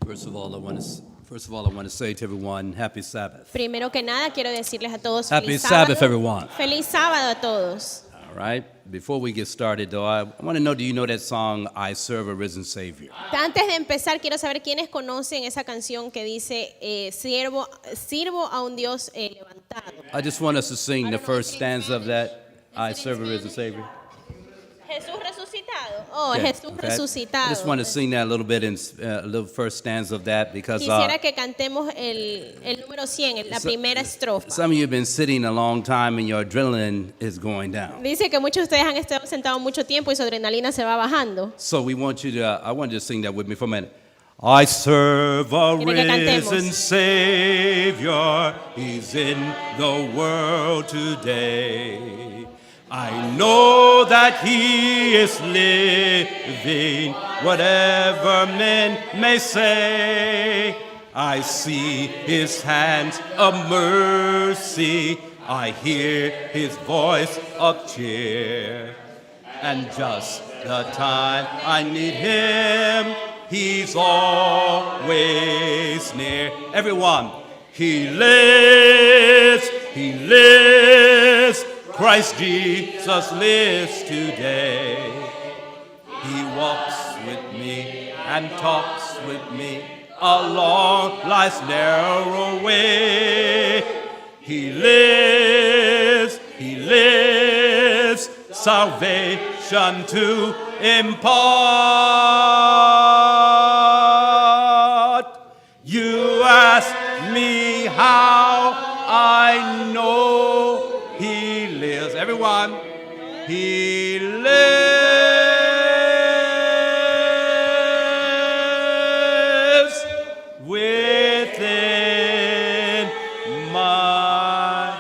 First of all, I want to say to everyone, Happy Sabbath. Primero que nada, quiero decirles a todos Happy feliz Sabbath, sábado. everyone. Feliz sábado a todos. All right. Before we get started, though, I want to know: do you know that song, "I Serve a Risen Savior"? Antes de empezar, quiero saber quiénes conocen esa canción que dice sirvo a un Dios levantado. I just want us to sing the first stanza of that, "I Serve a Risen Savior." Jesús resucitado. Oh, Yeah, Jesús okay. resucitado. I just want to sing that a little bit in a little first stanza of that because Quisiera que cantemos el número 100, la primera estrofa. some of you have been sitting a long time and your adrenaline is going down. Dice que muchos de ustedes han estado sentados mucho tiempo y su adrenalina se va bajando. So I want you to sing that with me for a minute. I serve a Quiero que cantemos. risen Savior, He's in the world today. I know that He is living, whatever men may say. I see His hands of mercy, I hear His voice of cheer. And just the time I need Him, He's always near. Everyone, He lives, Christ Jesus lives today. He walks with me and talks with me along life's narrow way. He lives, salvation to impart. You ask me how I know He lives. Everyone, He lives within my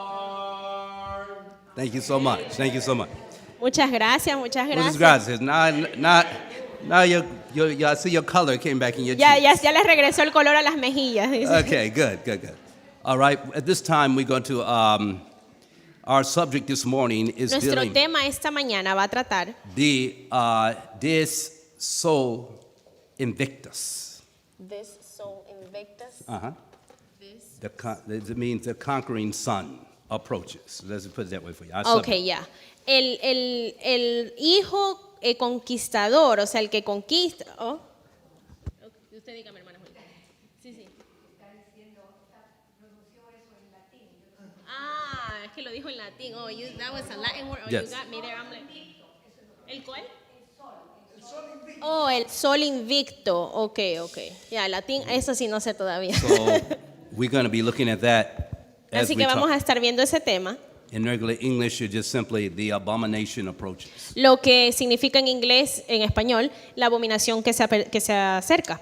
heart. Thank you so much. Thank you so much. Muchas gracias, muchas Muchas gracias. gracias. Now I see your color came back in your Ya cheeks. les regresó el color a las mejillas. Dice. Okay, good. All right, at this time we're going to, our subject this morning is Nuestro dealing tema esta mañana va a tratar This Soul Invictus. This soul invictus. It means the conquering sun approaches. Let's put it that way for you. Our Ok, subject. ya. El hijo conquistador, o sea, el que conquista. Oh. Usted dígame, hermana Julia. Sí. Ah, es que lo dijo en latín. Oh, that was a Latin word. Oh, Yes. you got me there. I'm like, ¿el cuál? Oh, el sol invicto. Ok. Ya, latín, eso sí no sé todavía. So we're going to be looking at that as Así we que vamos a talk. estar viendo ese tema. In regular English, it's just simply the abomination approaches. Lo que significa en inglés, en español, la abominación que se acerca.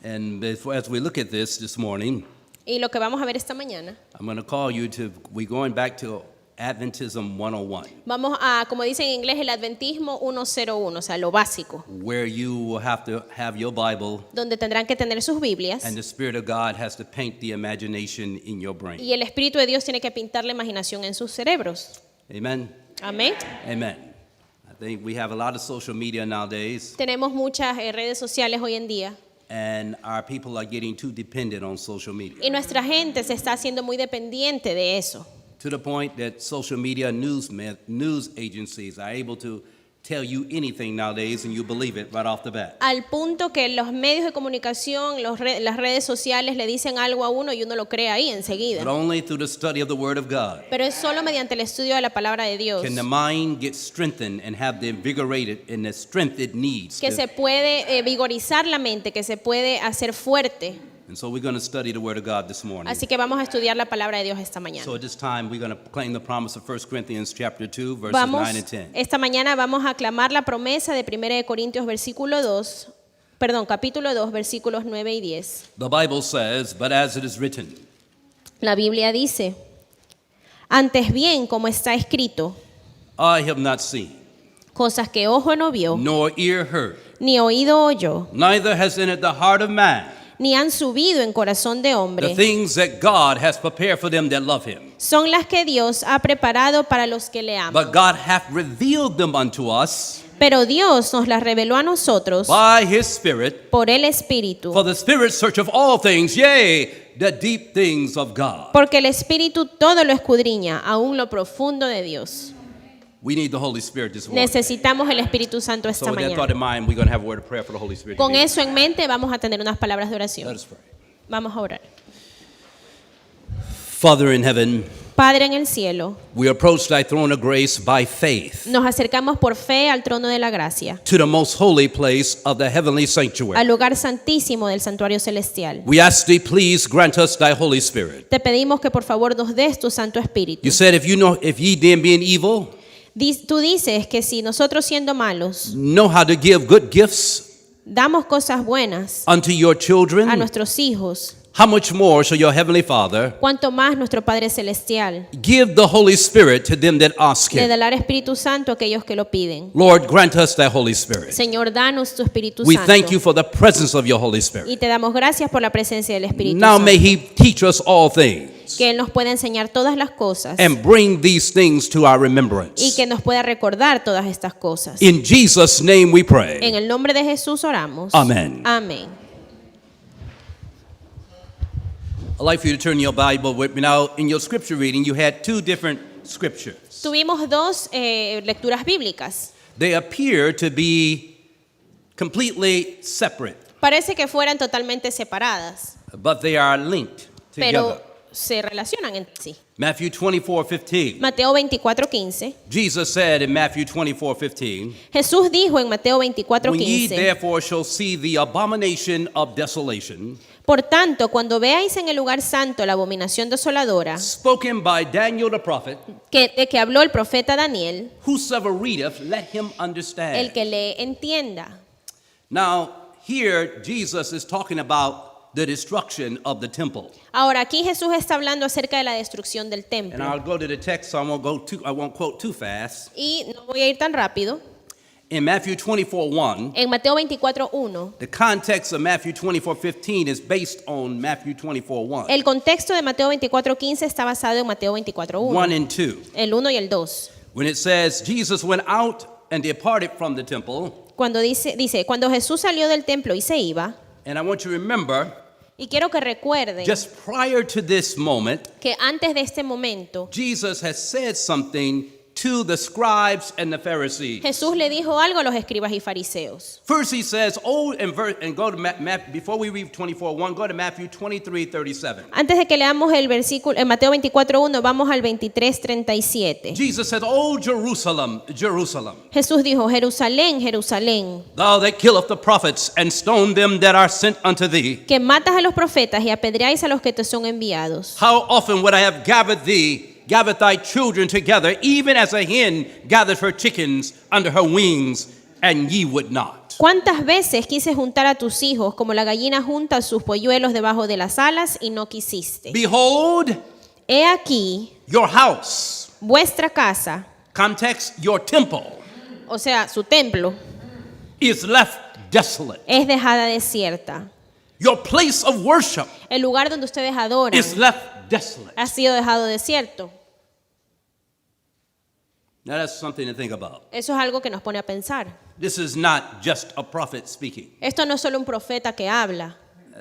And as we look at this morning, Y lo que vamos a ver esta mañana, I'm going to call you to, we're going back to Adventism 101, vamos a, como dice en inglés, el Adventismo 101, o sea, lo básico, where you will have to have your Bible donde tendrán que tener sus Biblias and the Spirit of God has to paint the imagination in your brain. y el Espíritu de Dios tiene que pintar la imaginación en sus cerebros. Amen? Amén. Amen. I think we have a lot of social media nowadays, Tenemos muchas redes sociales hoy en día and our people are getting too dependent on social media, y nuestra gente se está haciendo muy dependiente de eso. to the point that social media news agencies are able to tell you anything nowadays and you believe it right off the bat. Al punto que los medios de comunicación, las redes sociales le dicen algo a uno y uno lo cree ahí enseguida. But only through the study of the Word of God Pero es solo mediante el estudio de la palabra de Dios can the mind get strengthened and have the invigorated and the strength it needs. que se puede vigorizar la mente, que se puede hacer fuerte. And so we're going to study the Word of God this morning. Así que vamos a estudiar la palabra de Dios esta mañana. So at this time, we're going to proclaim the promise of 1 Corinthians chapter 2, verses Vamos, 9 and 10. esta mañana vamos a aclamar la promesa de 1 de Corintios capítulo 2, versículos 9 y 10. The Bible says, "But as it is written, La Biblia dice, antes bien, como está escrito, I have not seen, cosas que ojo no vio, nor ear heard, ni oído oyó, neither has entered the heart of man, ni han subido en corazón de the hombre, things that God has prepared for them that love Him. son las que Dios ha preparado para los que le aman. But God hath revealed them unto us Pero Dios nos las reveló a nosotros by his Spirit. por el Espíritu. For the Spirit searcheth all things, yea, the deep things of God. Porque el Espíritu todo lo escudriña, aún lo profundo de Dios. We need the Holy Spirit this morning. Necesitamos el Espíritu Santo So esta with that thought in mañana. mind, we're going to have a word of prayer for the Holy Spirit. Con today. eso en mente vamos a tener unas palabras de Let oración. us pray. Vamos a orar. Father in heaven, Padre en el cielo, we approach thy throne of grace by faith nos acercamos por fe al trono de la gracia, to the most holy place of the heavenly sanctuary. al lugar santísimo del santuario celestial. We ask thee, please grant us thy Holy Spirit. Te pedimos que por favor nos des tu Santo Espíritu. You said, if ye then being evil, Tú dices que si nosotros siendo malos know how to give good gifts damos cosas buenas unto your a children, nuestros hijos, how much more shall your heavenly Father cuanto más nuestro Padre Celestial give the Holy Spirit to them that ask le him? dará Espíritu Santo a aquellos que lo piden. Lord, grant us thy Holy Spirit. Señor, danos tu Espíritu We Santo. thank you for the presence of your Holy Spirit. Y te damos gracias por la presencia del Espíritu Now Santo. may he teach us all things Que Él nos pueda enseñar todas las cosas and bring these things to our y remembrance. que nos pueda recordar todas estas cosas. In Jesus' name we En pray. el nombre de Jesús oramos. Amen. Amén. I'd like for you to turn your Bible with me. Now, in your scripture reading, you had two different scriptures. Tuvimos dos lecturas bíblicas. They appear to be completely separate, Parece que fueran totalmente separadas, but they are linked pero together. se relacionan entre sí. Matthew 24:15. Mateo 24:15. Jesus said in Matthew 24:15, Jesús dijo en Mateo when ye 24:15, therefore shall see the abomination of desolation, por tanto, cuando veáis en el lugar santo la abominación desoladora, spoken by Daniel the prophet, de que habló el profeta Daniel, whosoever readeth, let him el understand. que le entienda. Now, here Jesus is talking about the destruction of the temple. Ahora, aquí Jesús está hablando acerca de la destrucción del And templo. I'll go to the text, so I won't quote too fast. Y no voy a ir tan rápido. In Matthew 24:1, En Mateo 24:1, the context of Matthew 24:15 is based on Matthew 24:1. el contexto de Mateo 24:15 está basado en Mateo 24:1, 1 and 2. el 1 y el 2. When it says, Jesus went out and departed from the temple, Cuando dice, cuando Jesús salió del templo y se iba, and I want you to remember, y quiero que recuerden just prior to this moment, que antes de este momento, Jesus has said something to the scribes and the Pharisees. Jesús le dijo algo a los escribas y fariseos. First he says, and go to before we read 24:1, go to Matthew 23:37. Antes de que leamos el versículo en Mateo 24:1, vamos al 23:37. Jesus said, "O Jerusalem, Jerusalem, Jesús dijo, Jerusalén, Jerusalén, thou that killest the prophets and stone them that are sent unto thee, que matas a los profetas y apedreáis a los que te son enviados. how often would I have gathered thy children together, even as a hen gathers her chickens under her wings, and ye would not." ¿Cuántas veces quise juntar a tus hijos como la gallina junta sus polluelos debajo de las alas y no quisiste? Behold, He aquí your house, vuestra casa, context, your temple, o sea, su templo, is left desolate. es dejada desierta. Your place of worship El lugar donde ustedes adoran is left desolate. ha sido dejado desierto. Now that's something to think about. Eso es algo que nos pone a pensar. This is not just a prophet speaking. Esto no es solo un profeta que habla.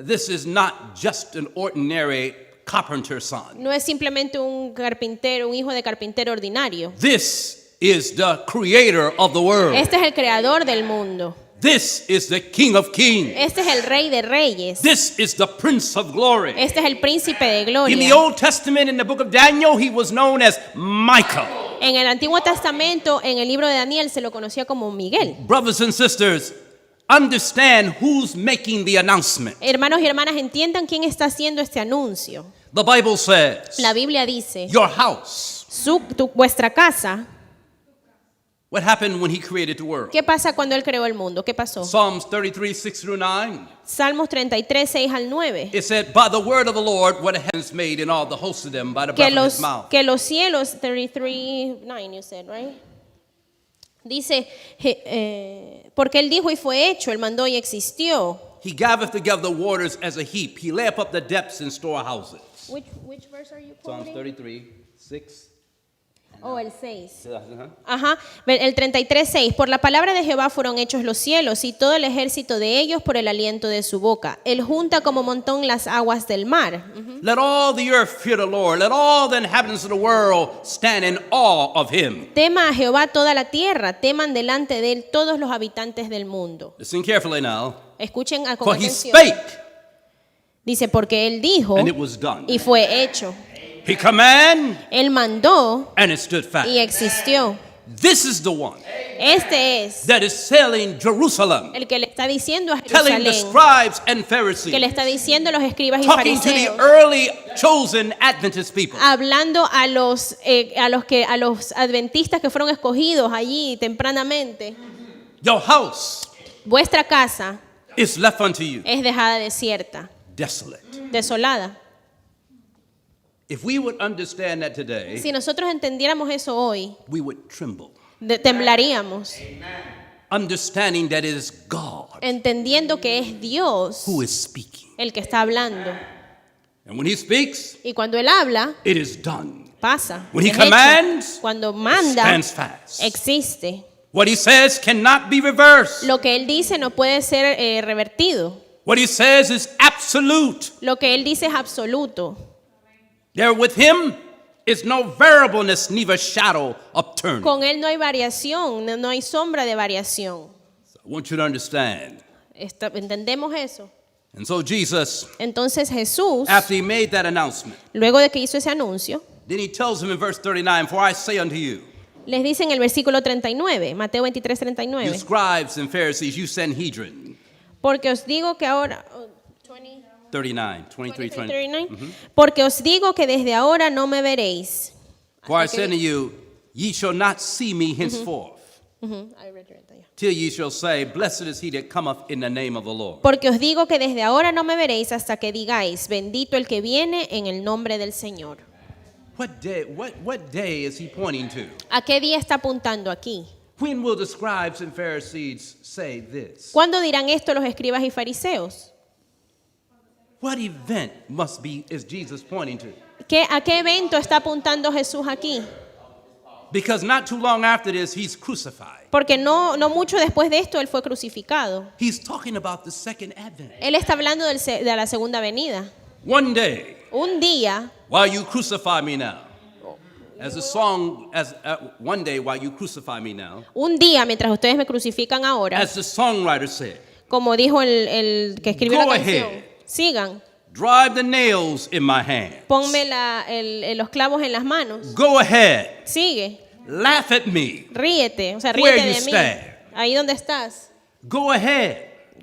This is not just an ordinary carpenter's son. No es simplemente un carpintero, un hijo de carpintero ordinario. This is the creator of the world. Este es el creador del mundo. This is the King of Kings. Este es el rey de reyes. This is the Prince of Glory. Este es el príncipe de In the gloria. Old Testament, in the book of Daniel, he was known as Michael. En el Antiguo Testamento, en el libro de Daniel, se lo conocía como Miguel. Brothers and sisters, understand who's making the announcement. Hermanos y hermanas, entiendan quién está haciendo este anuncio. The Bible says, La Biblia dice, your house. vuestra casa. What happened when he created the world? ¿Qué pasa cuando Él creó el mundo? ¿Qué pasó? Psalms 33:6-9. Salmos 33, 6 al 9. It said, by the word of the Lord were the heavens made, and all the hosts of them by the breath of his mouth. Que los cielos, 33, 9 you said, right? Dice, porque Él dijo y fue hecho, Él mandó y existió. He gathereth together the waters as a heap. He layeth up the depths in storehouses. Which verse are you Psalms quoting? 33:6. O el 6. Ajá. El 33:6. Por la palabra de Jehová fueron hechos los cielos y todo el ejército de ellos por el aliento de su boca. Él junta como montón las aguas del mar. Let all the earth fear the Lord. Let all the inhabitants of the world stand in awe of him. Tema a Jehová toda la tierra, teman delante de él todos los habitantes del mundo. Listen carefully now. Escuchen con For he atención. spake, Dice, porque él dijo and it was done. y fue hecho. He commanded, Él mandó and it stood fast. y existió. This is the one Este es that is selling Jerusalem, el que le está diciendo a telling the Jerusalén, scribes and que le Pharisees, está diciendo a los escribas y talking to the fariseos, early chosen Adventist people. hablando a los adventistas que fueron escogidos allí tempranamente. Your house Vuestra casa is left unto you es dejada desierta, desolate. desolada. If we would understand that today, Si nosotros entendiéramos eso hoy, we would tremble, temblaríamos, understanding that it is God entendiendo que es Dios who is speaking. el que está hablando. And when he speaks, Y cuando Él habla, it is done. pasa. When he es hecho. commands, Cuando manda, stands fast. existe. What he says cannot be reversed. Lo que Él dice no puede ser revertido. What he says is absolute. Lo que Él dice es absoluto. There with him is no variableness, neither shadow of turning. Con Él no hay variación, no hay sombra de variación. I want you to understand. ¿Entendemos eso? And so Jesus, Entonces Jesús, after he made that announcement, luego de que hizo ese anuncio, then he tells them in verse 39, for I say unto you, les dice en el versículo 39, Mateo 23, you 39, scribes and Pharisees, you Sanhedrin, porque os digo que ahora... 39, 23, 20. 39, porque os digo que desde ahora no me veréis. For I say unto you, ye shall not see me henceforth, till ye shall say, blessed is he that cometh in the name of the Lord. Porque os digo que desde ahora no me veréis hasta que digáis, bendito el que viene en el nombre del Señor. What day is he pointing to? ¿A qué día está apuntando aquí? When will the scribes and Pharisees say this? ¿Cuándo dirán esto los escribas y fariseos? What event is Jesus pointing to? ¿A qué evento está apuntando Jesús aquí? Because not too long after this, he's crucified. Porque no mucho después de esto él fue crucificado. He's talking about the second advent. Él está hablando de la segunda venida. One day, Un día, while you crucify me now, one day while you crucify me now, un día mientras ustedes me crucifican ahora, as the songwriter said, como dijo el que escribió Go la canción, ahead. sigan, drive the nails in my hands. ponme los clavos en las manos, Go ahead, sigue, laugh at me. ríete, o sea, Where ríete you de mí, stand. ahí donde estás, Go ahead,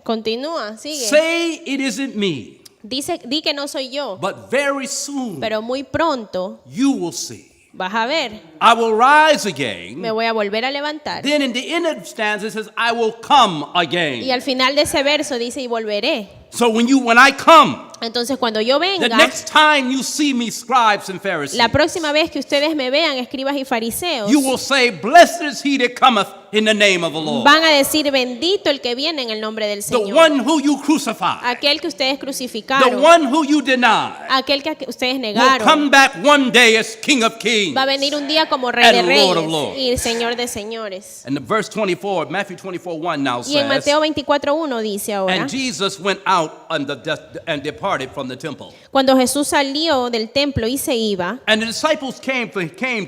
continúa, sigue, say it isn't me, di que no soy yo, but very soon pero muy pronto you will see. vas a ver, I will rise again. me voy a volver a levantar. Then in the end of the stanza it says, I will come Y again. al final de ese verso dice, y volveré. So when I come, Entonces cuando yo the venga, next time you see me, scribes and Pharisees, la próxima vez que ustedes me vean, escribas y fariseos, you will say, blessed is he that cometh in the name of the Lord. van a decir, bendito el que viene en el nombre del The Señor. one who you crucified, Aquel que ustedes the crucificaron, one who you denied, aquel que ustedes will negaron, come back one day as King of Kings. va a venir un día como Rey And de Reyes Lord of Lords. y Señor de Señores. And the verse 24, Matthew 24:1 now Y en says, Mateo 24:1 dice ahora, and Jesus went out and departed from the temple. cuando Jesús salió del templo y se iba, And the disciples came to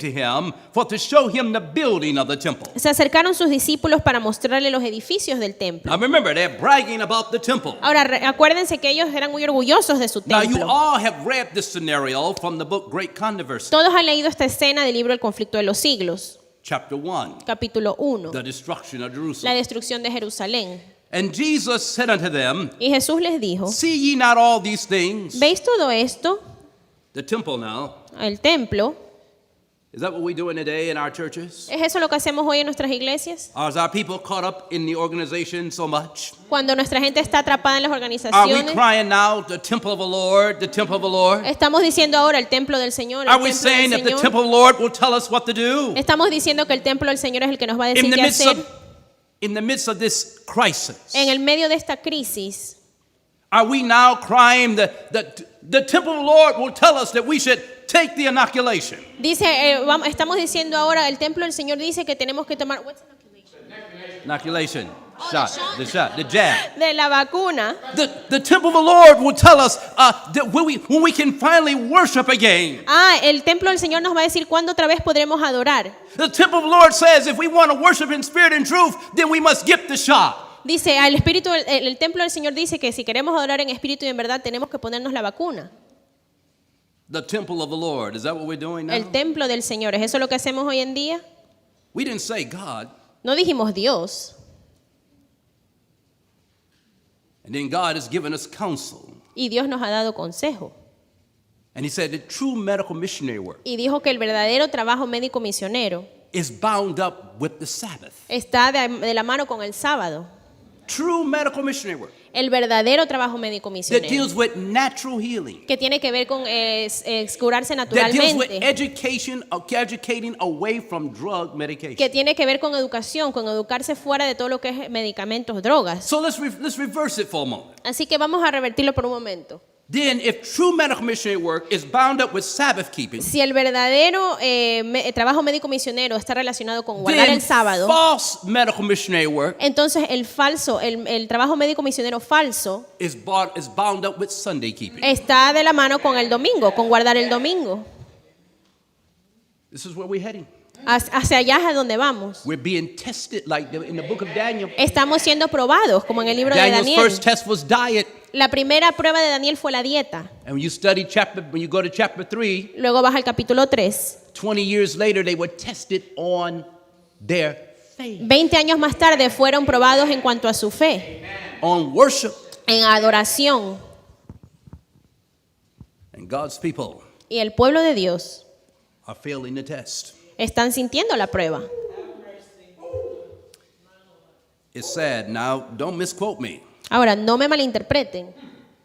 him for to show him the building of the temple. se acercaron sus discípulos para mostrarle los edificios del templo. Now remember, they're bragging about the temple. Ahora, acuérdense que ellos eran muy orgullosos de su Now you templo. all have read this scenario from the book Great Controversy, Todos han leído esta escena del libro El conflicto de los siglos, chapter 1, capítulo 1, the destruction of la Jerusalem. destrucción de Jerusalén. And Jesus said unto them, Y Jesús les dijo, see ye not all these things? ¿veis todo esto? The temple now. El templo. Is that what we're doing today in our churches? ¿Es eso lo que hacemos hoy en nuestras iglesias? Or is our people caught up in the organization so much? Cuando nuestra gente está atrapada en las Are we organizaciones, crying now, the temple of the Lord, the temple of the Lord? estamos diciendo ahora el templo del Señor, el Are we templo saying del that the Señor. temple of the Lord will tell us what to do? Estamos diciendo que el templo del Señor es el que nos va a decir In the qué midst hacer. in the midst of this crisis, En el medio de esta crisis, are we now crying that the temple of the Lord will tell us that we should take the inoculation. Dice, estamos diciendo ahora, el templo del Señor dice que tenemos que tomar Inoculation. Shot. The jab. de la vacuna. The temple of the Lord will tell us that when we can finally worship again. El templo del Señor nos va a decir cuándo otra vez podremos adorar. The temple of the Lord says if we want to worship in spirit and truth, then we must get the shot. Dice, el templo del Señor dice que si queremos adorar en espíritu y en verdad tenemos que ponernos la vacuna. The temple of the Lord. Is that what we're doing now? El templo del Señor. ¿Es eso lo que hacemos hoy en día? We didn't say God. No dijimos Dios. And then God has given us counsel. Y Dios nos ha dado consejo. And he said that true medical missionary work Y dijo que el verdadero trabajo médico misionero is bound up with the Sabbath. está de la mano con el sábado. True medical missionary work El verdadero trabajo médico that misionero. deals with natural healing. Que tiene que ver con curarse That deals with naturalmente. educating away from drug medication. Que tiene que ver con educación, con educarse fuera de todo lo que es medicamentos, drogas. So let's reverse it for a moment. Así que vamos a revertirlo por un momento. Then, if true medical missionary work is bound up with Sabbath keeping, Si el verdadero trabajo médico misionero está relacionado con guardar then el sábado, false medical missionary work entonces el trabajo médico misionero falso is bound up with Sunday keeping. está de la mano con el domingo, con guardar el domingo. This is where we're heading. Hacia allá es a donde vamos. We're being tested like in the book of Daniel. Estamos siendo probados, como en el libro de Daniel's Daniel. first test was diet. La primera prueba de Daniel fue la dieta. And when you go to chapter 3, Luego vas al capítulo 3. 20 years later, they were tested on their faith, 20 años más tarde fueron probados en cuanto a su fe, on worship. en adoración. And God's people Y el pueblo de Dios are failing the test. están sintiendo la prueba. It's sad. Now, don't misquote me. Ahora, no me malinterpreten.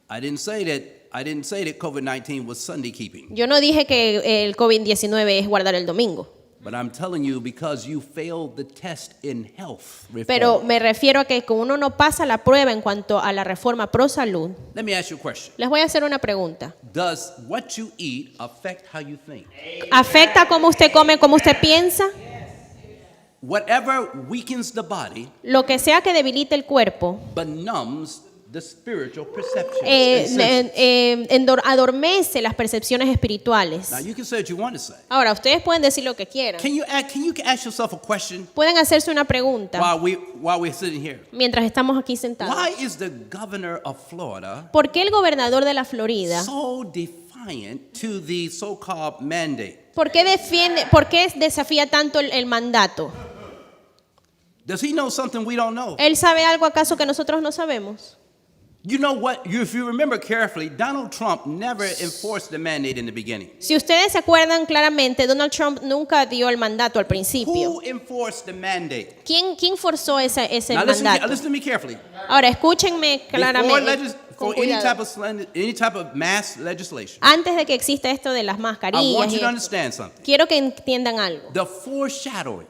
I didn't say that COVID-19 was Sunday keeping. Yo no dije que el COVID-19 es guardar el domingo. But I'm telling you, because you failed the test in health Pero reform. me refiero a que uno no pasa la prueba en cuanto a la reforma pro salud. Let me ask you a question. Les voy a hacer una pregunta. Does what you eat affect how you think? ¿Afecta cómo usted come, cómo usted piensa? Whatever weakens the body Lo que sea que debilite el cuerpo, benumbs the spiritual perceptions. and senses. adormece las percepciones espirituales. Now you can say what you want to say. Ahora, ustedes pueden decir lo que quieran. Can you ask yourself a question Pueden hacerse una pregunta while we're sitting here? mientras estamos aquí sentados. Why is the governor of Florida ¿Por qué el gobernador de la Florida? so defiant to the so-called mandate? ¿Por qué desafía tanto el mandato? Does he know something we don't know? ¿Él sabe algo acaso que nosotros no sabemos? You know what? If you remember carefully, Donald Trump never enforced the mandate in the beginning. Si ustedes se acuerdan claramente, Donald Trump nunca dio el mandato al principio. Who enforced the mandate? ¿Quién forzó ese Now mandato? listen to me carefully. Ahora, escúchenme claramente. For con cuidado. any type of mass legislation, Antes de que exista esto de las I mascarillas, want you to understand something. quiero que entiendan algo. The foreshadowing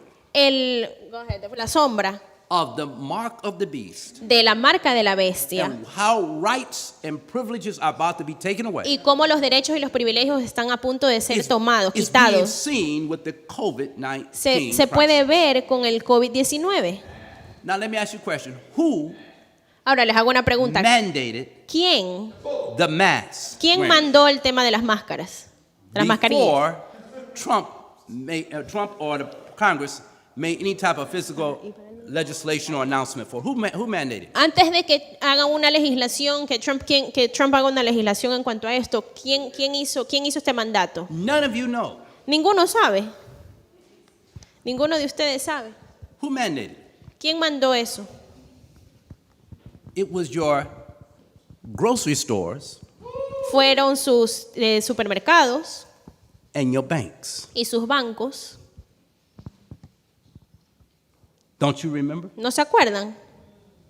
La sombra of the mark of the beast de la marca de la bestia and how rights and privileges are about to be taken away y cómo los derechos y los privilegios están a punto de ser tomados, is being quitados, seen with the COVID-19 se crisis. puede ver con el COVID-19. Now let me ask you a question. Who Ahora les hago una pregunta. mandated ¿Quién the mask? ¿Quién mandó el tema de las máscaras? De las mascarillas. Before Trump or the Congress made any type of physical legislation or announcement for who mandated? Antes de que hagan una legislación, que Trump haga una legislación en cuanto a esto, ¿quién hizo este mandato? None of you know. Ninguno sabe. Ninguno de ustedes sabe. Who mandated? ¿Quién mandó eso? It was your grocery stores Fueron sus supermercados and your banks. y sus bancos. Don't you remember? ¿No se acuerdan?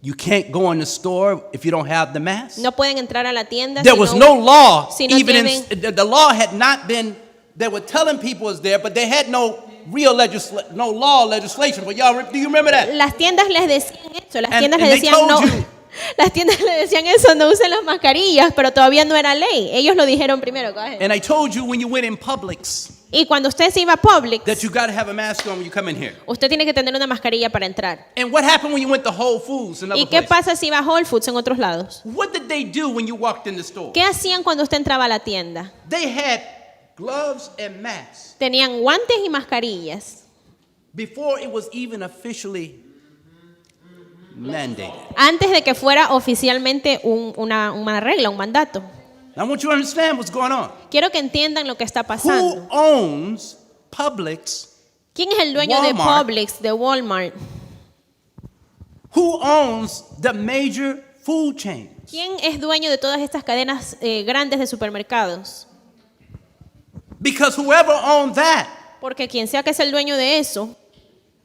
You can't go in the store if you don't have the mask. No pueden entrar a la tienda There si was no- no law. si no Even tienen- the law had not been. They were telling people it's there, but they had no real legislation. But y'all, do you remember that? Las tiendas les decían eso, las And tiendas they les decían told no. you Las tiendas le decían eso, no usen las mascarillas, pero todavía no era ley. Ellos lo dijeron primero. Go ahead. And I told you when you went in Publix Y cuando usted se iba a Publix, that you got to have a mask on when you come in here. usted tiene que tener una mascarilla para entrar. And what happened when you went to Whole Foods and other ¿Y qué places? pasa si iba a Whole Foods en otros lados? What did they do when you walked in the store? ¿Qué hacían cuando usted entraba a la tienda? They had gloves and masks Tenían guantes y mascarillas before it was even officially mandated. antes de que fuera oficialmente una regla, un mandato. Now I want you to understand what's going on. Quiero que entiendan lo que está Who pasando. owns Publix? ¿Quién es el dueño de Walmart? Publix, de Walmart? Who owns the major food chains? ¿Quién es dueño de todas estas cadenas grandes de supermercados? Because whoever owns that Porque quien sea que es el dueño de eso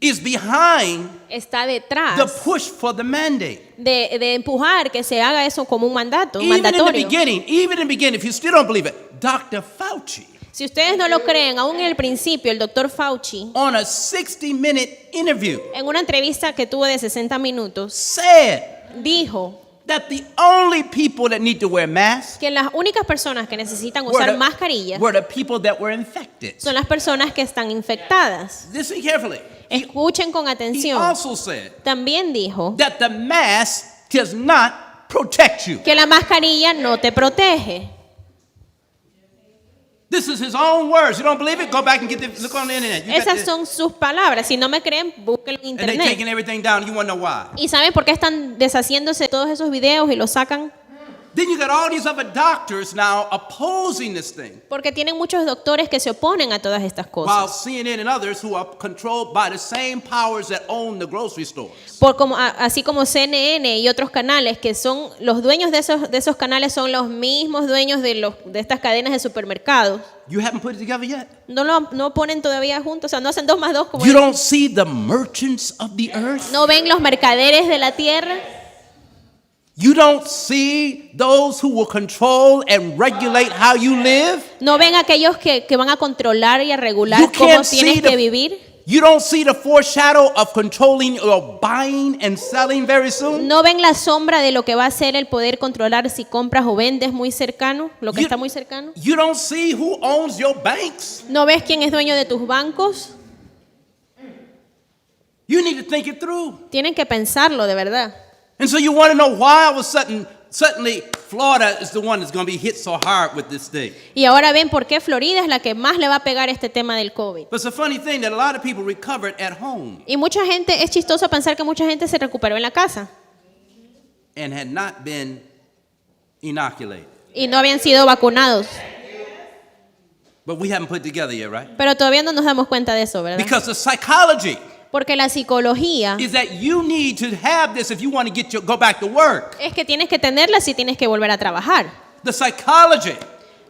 is behind está the detrás push for the mandate. de empujar que se haga eso como un mandato, un Even in the mandatorio. beginning, if you still don't believe it, Dr. Fauci, Si ustedes no lo creen, aún en el principio, el doctor Fauci, on a 60-minute interview, en una entrevista que tuvo de 60 minutos, said dijo that the only people that need to wear masks que las únicas personas que necesitan usar mascarillas were the people that were infected. son las personas que están infectadas. Listen carefully. Escuchen con He atención. also said También dijo that the mask does not protect you. que la mascarilla no te protege. This is his own words. You don't believe it? Go back and look on the internet. You got Esas this. son sus palabras. Si no me creen, búsquenlo en And they internet. taking everything down. You want to know why? ¿Y saben por qué están deshaciéndose de todos esos videos y los sacan? Then you got all these other doctors now opposing this thing, Porque tienen muchos doctores que se oponen a todas estas while cosas. CNN and others who are controlled by the same powers that own the grocery stores. Así como CNN y otros canales que son los dueños de esos canales son los mismos dueños de estas cadenas de supermercados. You haven't put it together yet? No ponen todavía juntos, o sea, no hacen 2 más 2 como You dicen. don't see the merchants of the earth? No ven los mercaderes de la tierra. You don't see those who will control and regulate how you live? No ven aquellos que van a controlar y a regular You cómo can't see tienes que the- vivir. You don't see the foreshadow of controlling or buying and selling very soon? No ven la sombra de lo que va a ser el poder controlar si compras o vendes muy cercano, lo que You- está muy cercano. You don't see who owns your banks? No ves quién es dueño de tus bancos. You need to think it through. Tienen que pensarlo de verdad. And so you want to know why all of a suddenly Florida is the one that's going to be hit so hard with this thing. Y ahora ven por qué Florida es la que más le va a pegar este tema del COVID. But it's a funny thing that a lot of people recovered at home Y mucha gente, es chistoso pensar que mucha gente se recuperó en la casa and had not been inoculated. y no habían sido vacunados. But we haven't put it together yet, right? Pero todavía no nos damos cuenta de eso, ¿verdad? Because the psychology Porque la psicología is that you need to have this if you want to go back to work. es que tienes que tenerla si tienes que volver a trabajar. The psychology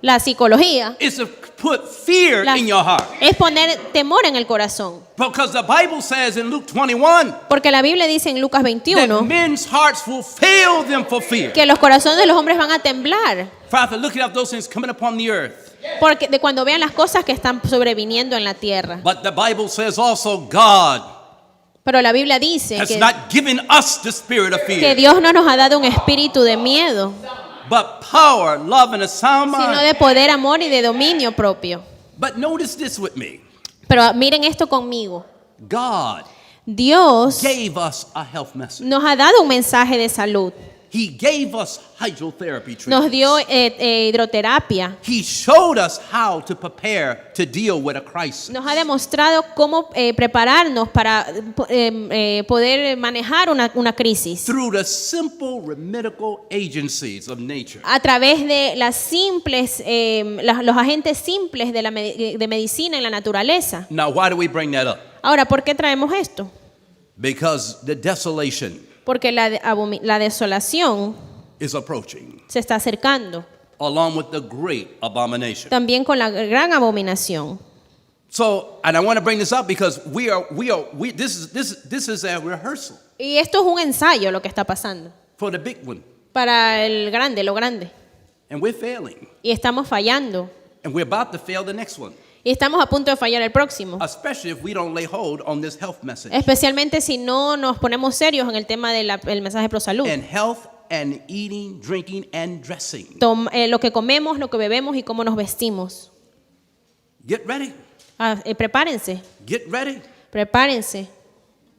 La psicología is to put fear la- in your heart. es poner temor en el corazón. Because the Bible says in Luke 21 Porque la Biblia dice en Lucas that 21 men's hearts will fail them for fear. que los corazones de los hombres van a temblar. Father, looking up those things coming upon the earth. Porque de cuando vean las cosas que están sobreviniendo en la tierra. But the Bible says also God Pero la Biblia dice has not given us the spirit of que fear, Dios no nos ha dado un espíritu de miedo, but power, love, and a sound sino mind. de poder, amor y de dominio propio. But notice this with me. Pero miren esto conmigo. God Dios gave us a health message. nos ha dado un mensaje de salud. He gave us hydrotherapy Nos treatments. dio hidroterapia. He showed us how to prepare to deal with a crisis. Nos ha demostrado cómo prepararnos para poder manejar una crisis. Through the simple remedical agencies of nature. A través de las simples, los agentes simples de medicina en la naturaleza. Now, why do we bring that up? Ahora, ¿por qué traemos esto? Because the desolation Porque la desolación is approaching, se está acercando, along with the great abomination. también con la gran abominación. So, and I want to bring this up because this is a rehearsal Y esto es un ensayo lo que está pasando for the big one, para el grande, lo grande. and we're failing, Y estamos fallando. and we're about to fail the next one. Y estamos a punto de fallar el próximo. especially if we don't lay hold on this health message. Especialmente si no nos ponemos serios en el tema del mensaje pro salud. And health and eating, drinking, and dressing. Lo que comemos, lo que bebemos y cómo nos vestimos. Get ready. Prepárense, Get ready. prepárense.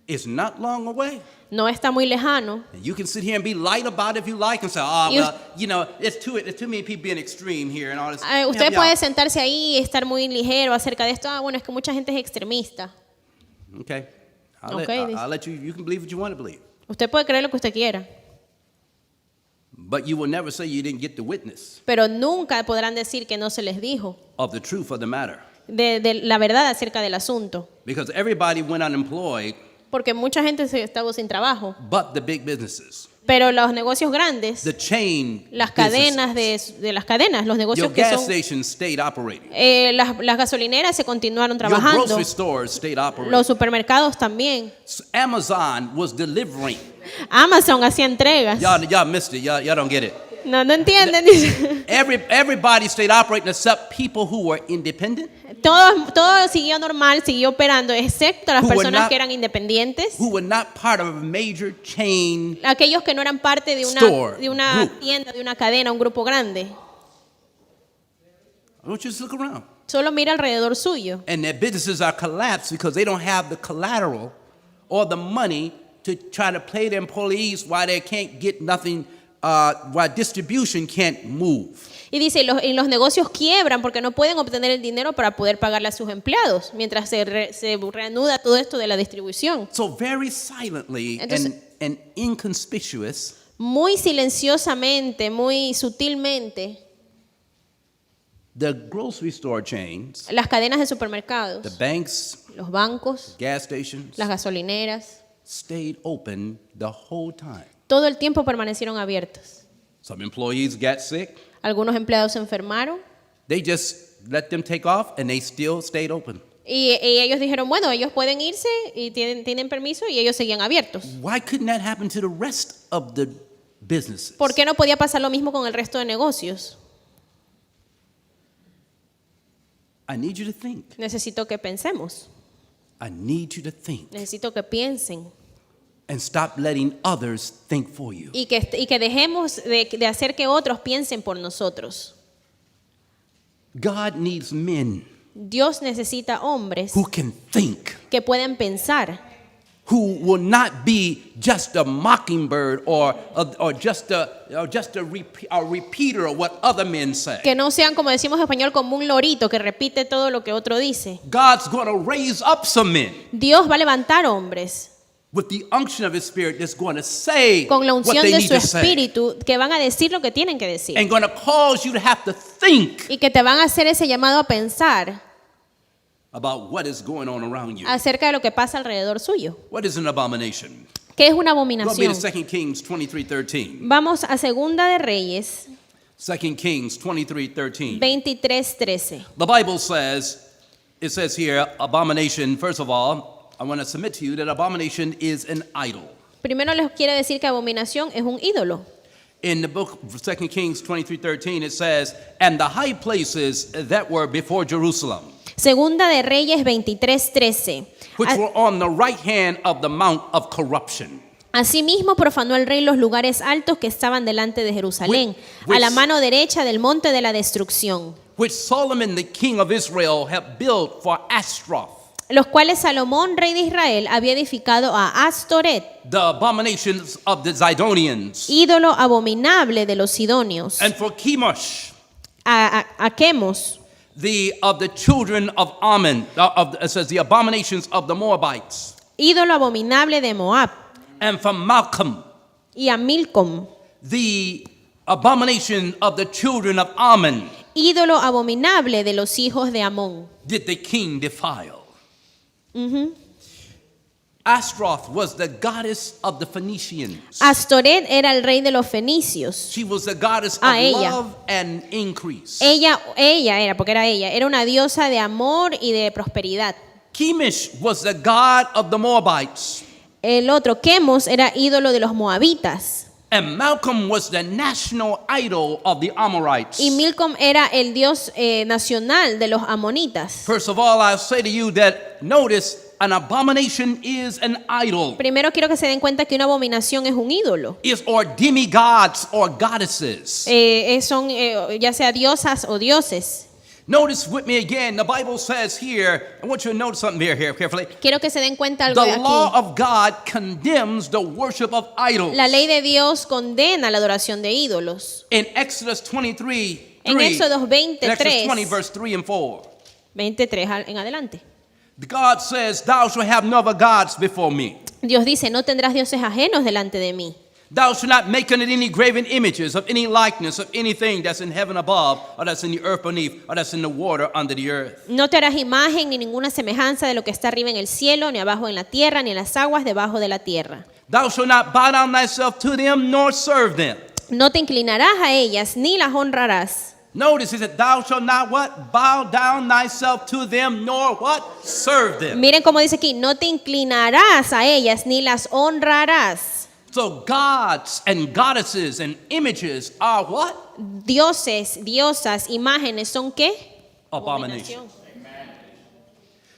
It's not long away. No está muy lejano. And you can sit here and be light about it if you like and say, oh, Y well, you know, it's too many people being extreme here and all this. Usted Yeah, puede yeah. sentarse ahí y estar muy ligero acerca de esto. Bueno, es que mucha gente es extremista. Okay. Okay, I'll let you can believe what you want to believe. Usted puede creer lo que usted quiera, But you will never say you didn't get the witness pero nunca podrán decir que no se les dijo of the truth of the matter. de la verdad acerca del asunto. Because everybody went unemployed Porque mucha gente estuvo sin trabajo, but the big businesses. pero los negocios grandes, The chain las cadenas businesses. de las cadenas, los negocios Your que gas son stations stayed operating. las gasolineras se continuaron Your trabajando, grocery stores stayed operating. los supermercados también. Amazon was delivering. Amazon hacía entregas. Y'all missed it. Y'all don't get it. No entienden. Everybody stayed operating except people who were independent, Todo siguió normal, siguió operando, excepto las Who were personas not- que eran independientes, who were not part of a major chain. aquellos que no eran parte de Store, una group. tienda, de una cadena, un grupo grande. I want you to just look around. Solo mira alrededor suyo. And their businesses are collapsed because they don't have the collateral or the money to try to pay their employees while they can't get nothing, while distribution can't move. Y dice, y los negocios quiebran porque no pueden obtener el dinero para poder pagarle a sus empleados, mientras se reanuda todo esto de la distribución. So very silently Entonces- and inconspicuous, Muy silenciosamente, muy sutilmente, the grocery store chains, las cadenas de the supermercados, banks, los bancos, gas stations, las gasolineras, stayed open the whole time. todo el tiempo permanecieron abiertos. Some employees got sick. Algunos empleados se enfermaron They just let them take off and they still stayed open. y ellos dijeron, bueno, ellos pueden irse y tienen permiso y ellos seguían abiertos. Why couldn't that happen to the rest of the businesses? ¿Por qué no podía pasar lo mismo con el resto de negocios? I need you to think. Necesito que pensemos, I need you to think necesito que piensen and stop letting others think for you. y que dejemos de hacer que otros piensen por nosotros. God needs men Dios necesita hombres who can think, que puedan pensar, who will not be just a mockingbird or just a repeater of what other men say. que no sean, como decimos en español, como un lorito que repite todo lo que otro dice. God's going to raise up some men Dios va a levantar hombres with the unction of His Spirit that's going to say con la what unción they de need su to say espíritu que van a decir lo que tienen que decir and going to cause you to have to think y que te van a hacer ese llamado a pensar about what is going on around you. acerca de lo que pasa alrededor suyo. What is an abomination? ¿Qué es una Go with me abominación? to 2 Kings 23:13. Vamos a Segunda de Reyes 2 Kings 23:13. 23:13. The Bible says, it says here, abomination, first of all, I want to submit to you that abomination is an idol. Primero les quiere decir que abominación es un ídolo. In the book of 2 Kings 23:13, it says, and the high places that were before Jerusalem, Segunda de Reyes 23:13. which were on the right hand of the mount of corruption. Asimismo profanó el rey los lugares altos que estaban delante de Jerusalén, Which- a la mano derecha del monte de la destrucción, Which Solomon the king of Israel had built for Ashtaroth, los cuales Salomón, rey de Israel, había edificado a Astoret, the abominations of the Zidonians, ídolo abominable de los sidonios, and for Chemosh, a Chemos, of the children of Ammon, it says the abominations of the Moabites, ídolo abominable de Moab, and from Malcolm, y a Milcom, the abomination of the children of Ammon, ídolo abominable de los hijos de Amón. did the king defile. Ashtaroth was the goddess of the Phoenicians. Astoret era el rey de los fenicios. She was the goddess of ella. love and increase. Ella era, porque era una diosa de amor y de prosperidad. Chemosh was the god of the Moabites. El otro, Chemos, era ídolo de los moabitas. And Malcolm was the national idol of the Amorites. Y Milcom era el dios nacional de los amonitas. First of all, I'll say to you that notice an abomination is an idol. Primero quiero que se den cuenta que una abominación es un ídolo. Is or demigods or goddesses. Son ya sea diosas o dioses. Notice with me again, the Bible says here, I want you to notice something here carefully. Quiero que se den cuenta algo de The law aquí. of God condemns the worship of idols. La ley de Dios condena la adoración de ídolos. In Exodus 23, En Éxodo in Exodus 20, 23, verse 3 and 4. 23 en adelante. God says, thou shalt have no other gods before me. Dios dice, no tendrás dioses ajenos delante de mí. Thou shalt not make unto any graven images of any likeness of anything that's in heaven above, or that's in the earth beneath, or that's in the water under the earth. No te harás imagen ni ninguna semejanza de lo que está arriba en el cielo, ni abajo en la tierra, ni en las aguas debajo de la tierra. Thou shalt not bow down thyself to them, nor serve them. No te inclinarás a ellas, ni las honrarás. Notice he said, thou shalt not what? Bow down thyself to them, nor what? Serve them. Miren cómo dice aquí, no te inclinarás a ellas, ni las honrarás. So gods and goddesses and images are what? Dioses, diosas, imágenes, ¿son qué? Abomination.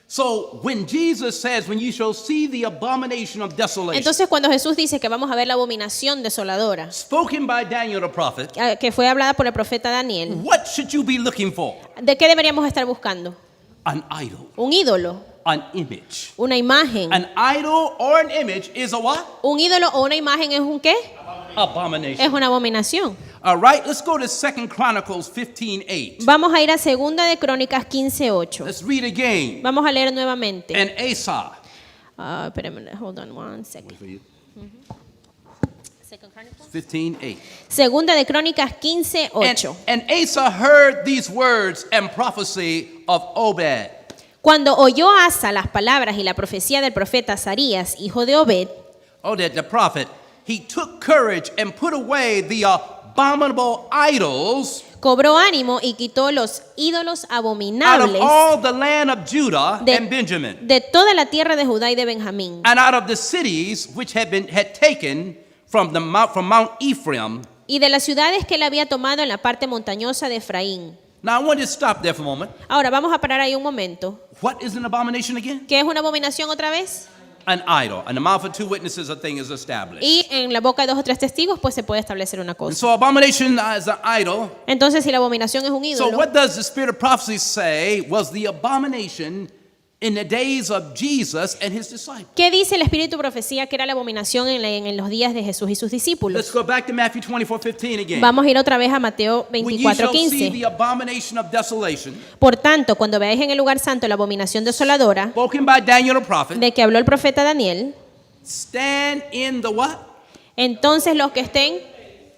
So when Jesus says, when you shall see the abomination of desolation, Entonces cuando Jesús dice que vamos a ver la abominación desoladora, spoken by Daniel the prophet, que fue hablada por el profeta Daniel, what should you be looking for? ¿de qué deberíamos estar buscando? An idol, Un ídolo, an image. una imagen. An idol or an image is a what? Un ídolo o una imagen es un qué? Abomination. Es una abominación. All right, let's go to 2 Chronicles 15:8. Vamos a ir a Segunda de Crónicas 15:8. Let's read again. Vamos a leer nuevamente. And Asa. Espérame, hold on one second. Second Chronicles. 15:8. Segunda de Crónicas 15:8. And Asa heard these words and prophecy of Obed. Cuando oyó Asa las palabras y la profecía del profeta Azarías, hijo de Obed, Obed the prophet, he took courage and put away the abominable idols cobró ánimo y quitó los ídolos out of abominables all the land of Judah de, and Benjamin, de toda la tierra de Judá y de Benjamín, and out of the cities which had taken from Mount Ephraim. y de las ciudades que él había tomado en la parte montañosa de Efraín. Now I want you to stop there for a moment. Ahora vamos a parar ahí un momento. What is an abomination again? ¿Qué es una abominación otra vez? An idol. In the mouth of two witnesses, a thing is established. Y en la boca de 2 o 3 testigos, pues se puede establecer una And cosa. so abomination is an idol. Entonces, si la abominación es un So ídolo, what does the spirit of prophecy say was the abomination in the days of Jesus and his disciples? ¿qué dice el Espíritu Profecía que era la abominación en los días de Jesús y sus Let's discípulos? go back to Matthew 24:15 again. Vamos a ir otra vez a Mateo When ye shall see 24:15. the abomination of desolation, Por tanto, cuando veáis en el lugar santo la abominación desoladora, spoken by Daniel the prophet, de que habló el profeta Daniel, stand in the what? entonces los que estén,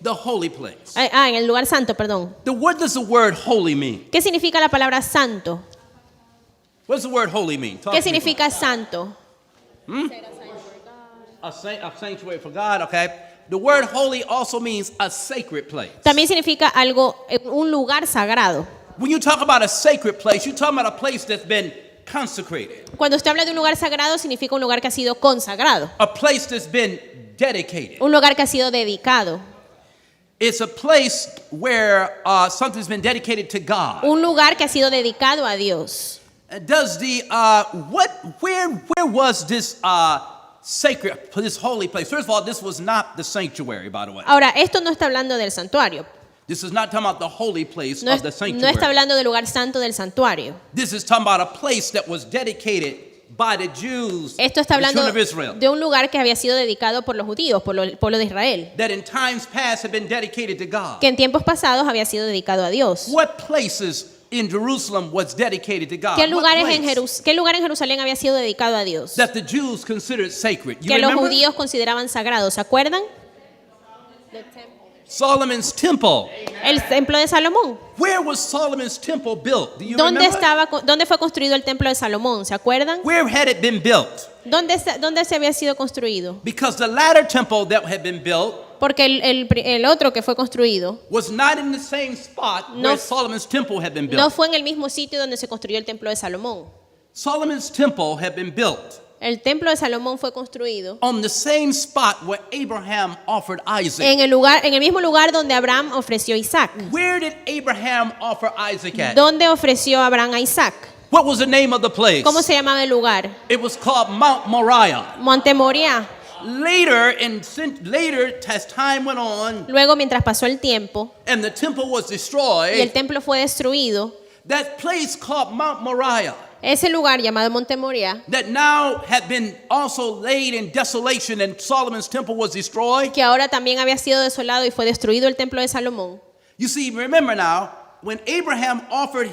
The holy place. en el lugar santo, perdón. What does the word holy mean? ¿Qué significa la palabra santo? What does the word holy mean? Talk ¿Qué to me. significa santo? A sanctuary for God, okay? The word holy also means a sacred place. También significa algo, un lugar sagrado. When you talk about a sacred place, you're talking about a place that's been consecrated, Cuando usted habla de un lugar sagrado, significa un lugar que ha sido consagrado, a place that's been dedicated. un lugar que ha sido dedicado, It's a place where something's been dedicated to God. un lugar que ha sido dedicado a Dios. Does the where was this sacred, this holy place? First of all, this was not the sanctuary, by the way. Ahora, esto no está hablando del santuario, This is not talking about the holy place no, of the no sanctuary. está hablando del lugar santo del santuario. This is talking about a place that was dedicated by the Jews, Esto está the children hablando of Israel, de un lugar que había sido dedicado por los judíos, por el pueblo de Israel, that in times past had been dedicated to God. que en tiempos pasados había sido dedicado a Dios. What places in Jerusalem was dedicated to God? ¿Qué What lugar en place Jerusalén había sido dedicado a Dios? that the Jews considered sacred? You Que los remember? judíos consideraban sagrados, ¿se acuerdan? Solomon's temple. El templo de Salomón. Where was Solomon's temple built? Do you ¿Dónde remember? ¿Dónde fue construido el templo de Salomón? ¿Se acuerdan? Where had it been built? ¿Dónde se había sido construido? Because the latter temple that had been built Porque el otro que fue construido was not in the same spot No. where Solomon's temple had been built. no fue en el mismo sitio donde se construyó el templo de Salomón. Solomon's temple had been built El templo de Salomón fue construido on the same spot where Abraham offered Isaac. en el mismo lugar donde Abraham ofreció a Isaac. Where did Abraham offer Isaac at? ¿Dónde ofreció Abraham a Isaac? What was the name of the place? ¿Cómo se llamaba el lugar? It was called Mount Moriah. Monte Moriah. Later, as time went on Luego, mientras pasó el tiempo and the temple was y el destroyed, templo fue destruido, that place called Mount Moriah, ese lugar llamado Monte Moriah, that now had been also laid in desolation and Solomon's temple was destroyed. que ahora también había sido desolado y fue destruido el templo de Salomón. You see, remember now, when Abraham offered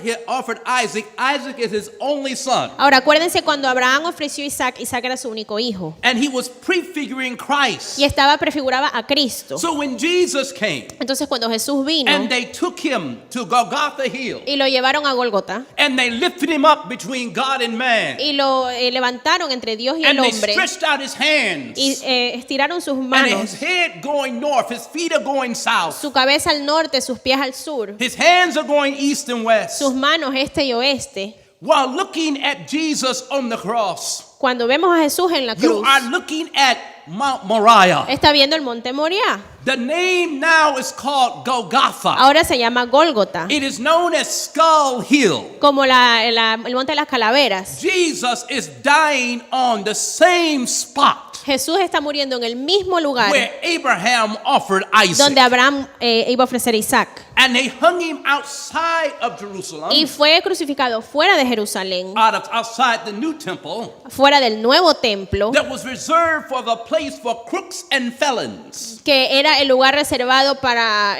Isaac, Isaac is his only son. Ahora acuérdense cuando Abraham ofreció a Isaac, Isaac era su único hijo And he was prefiguring Christ. y prefiguraba a Cristo. So when Jesus came Entonces cuando Jesús vino and they took him to Golgotha Hill y lo llevaron a Golgota and they lifted him up between God and man y lo levantaron entre Dios y el and they hombre stretched out his hands y estiraron sus and manos, his head going north, his feet are going south, su cabeza al norte, sus pies al sur, his hands are going east and west. sus manos este y oeste. While looking at Jesus on the cross, Cuando vemos a Jesús en la you cruz, are looking at Mount Moriah. está viendo el Monte Moriah. The name now is called Golgotha. Ahora se llama Gólgota, It is known as Skull Hill. como el Monte de las Calaveras. Jesus is dying on the same spot Jesús está muriendo en el mismo lugar where Abraham offered Isaac. donde Abraham iba a ofrecer a Isaac. And they hung him outside of Jerusalem, Y fue crucificado fuera de Jerusalén, outside the new temple fuera del nuevo templo, that was reserved for the place for crooks and felons. que era el lugar reservado para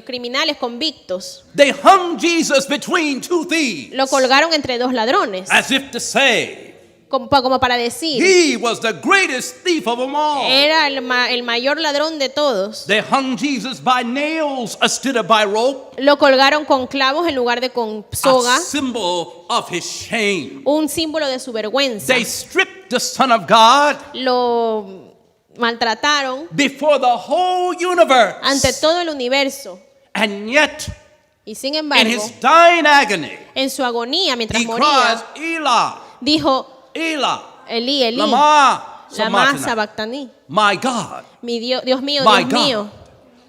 criminales convictos. They hung Jesus between two thieves, Lo colgaron entre dos ladrones, as if to say, como para decir, he was the greatest thief of them all. era el mayor ladrón de todos. They hung Jesus by nails instead of by rope, Lo colgaron con clavos en lugar de con soga, a symbol of his shame. un símbolo de su vergüenza. They stripped the Son of God Lo maltrataron before the whole universe. ante todo el universo. And yet, Y sin in embargo, his dying agony, en su agonía, mientras he cries, moría, Eli, dijo, Eli, Elí, Elí, lama lama sabachthani. sabactaní. My God, Mi Dios, Dios mío, my Dios God, mío,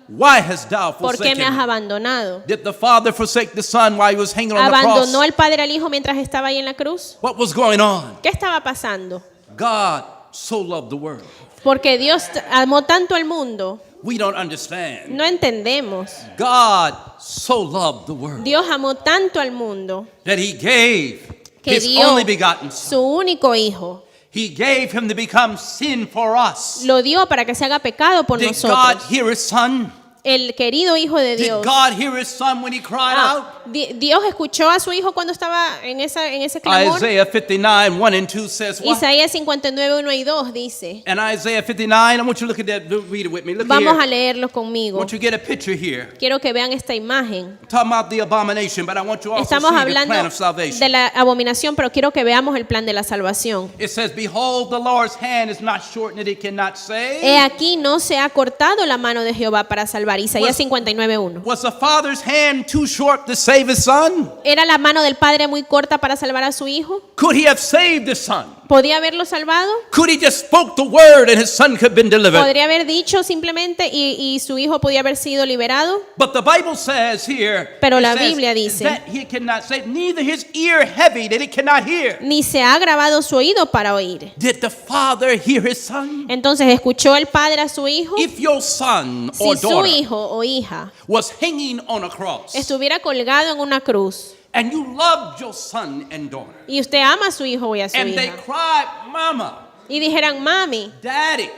why hast thou ¿por qué me has forsaken me? abandonado? Did the Father forsake the Son while he was hanging on the cross? ¿Abandonó el Padre al Hijo mientras estaba ahí en la cruz? What was going on? ¿Qué estaba pasando? God so loved the world. Porque Dios amó tanto al mundo, We don't understand. no entendemos. God so loved the world Dios amó tanto al mundo that he gave que his dio only begotten Son. su único Hijo. He gave him to become sin for us. Lo dio para que se haga pecado por Did God nosotros. hear his son? El querido Hijo de Did Dios. God hear his son when he cried out? Dios escuchó a su Hijo cuando estaba en ese clamor. Isaiah 59, 1 and 2 says what? Isaías 59, 1 y 2 dice. And Isaiah 59, I want you to look at that, read it with me. Look Vamos a here. leerlo I conmigo. want you to get a picture here. Quiero que vean esta imagen. I'm talking about the abomination, but I want you also to Estamos see the hablando plan of salvation. de la abominación, pero quiero que veamos el plan de la salvación. It says, behold, the Lord's hand is not shortened that it cannot save. He aquí no se ha cortado la mano de Jehová para salvar. Isaías 59:1. Was the Father's hand too short to save his son? ¿Era la mano del Padre muy corta para salvar a su hijo? Could he have saved his son? ¿Podía haberlo salvado? Could he just spoke the word and his son could have been delivered? ¿Podría haber dicho simplemente y su hijo podía haber sido liberado? But the Bible says here, Pero it la says Biblia dice, that he cannot save, neither his ear heavy that he cannot hear. ni se ha grabado su oído para oír. Did the Father hear his son? Entonces, ¿escuchó el Padre a su hijo? If your son Si or su daughter hijo o hija was hanging on a cross estuviera colgado en una cruz and you loved your son and daughter y usted ama a su hijo y a su and they hija cried, Mama, y dijeran, mami, Daddy,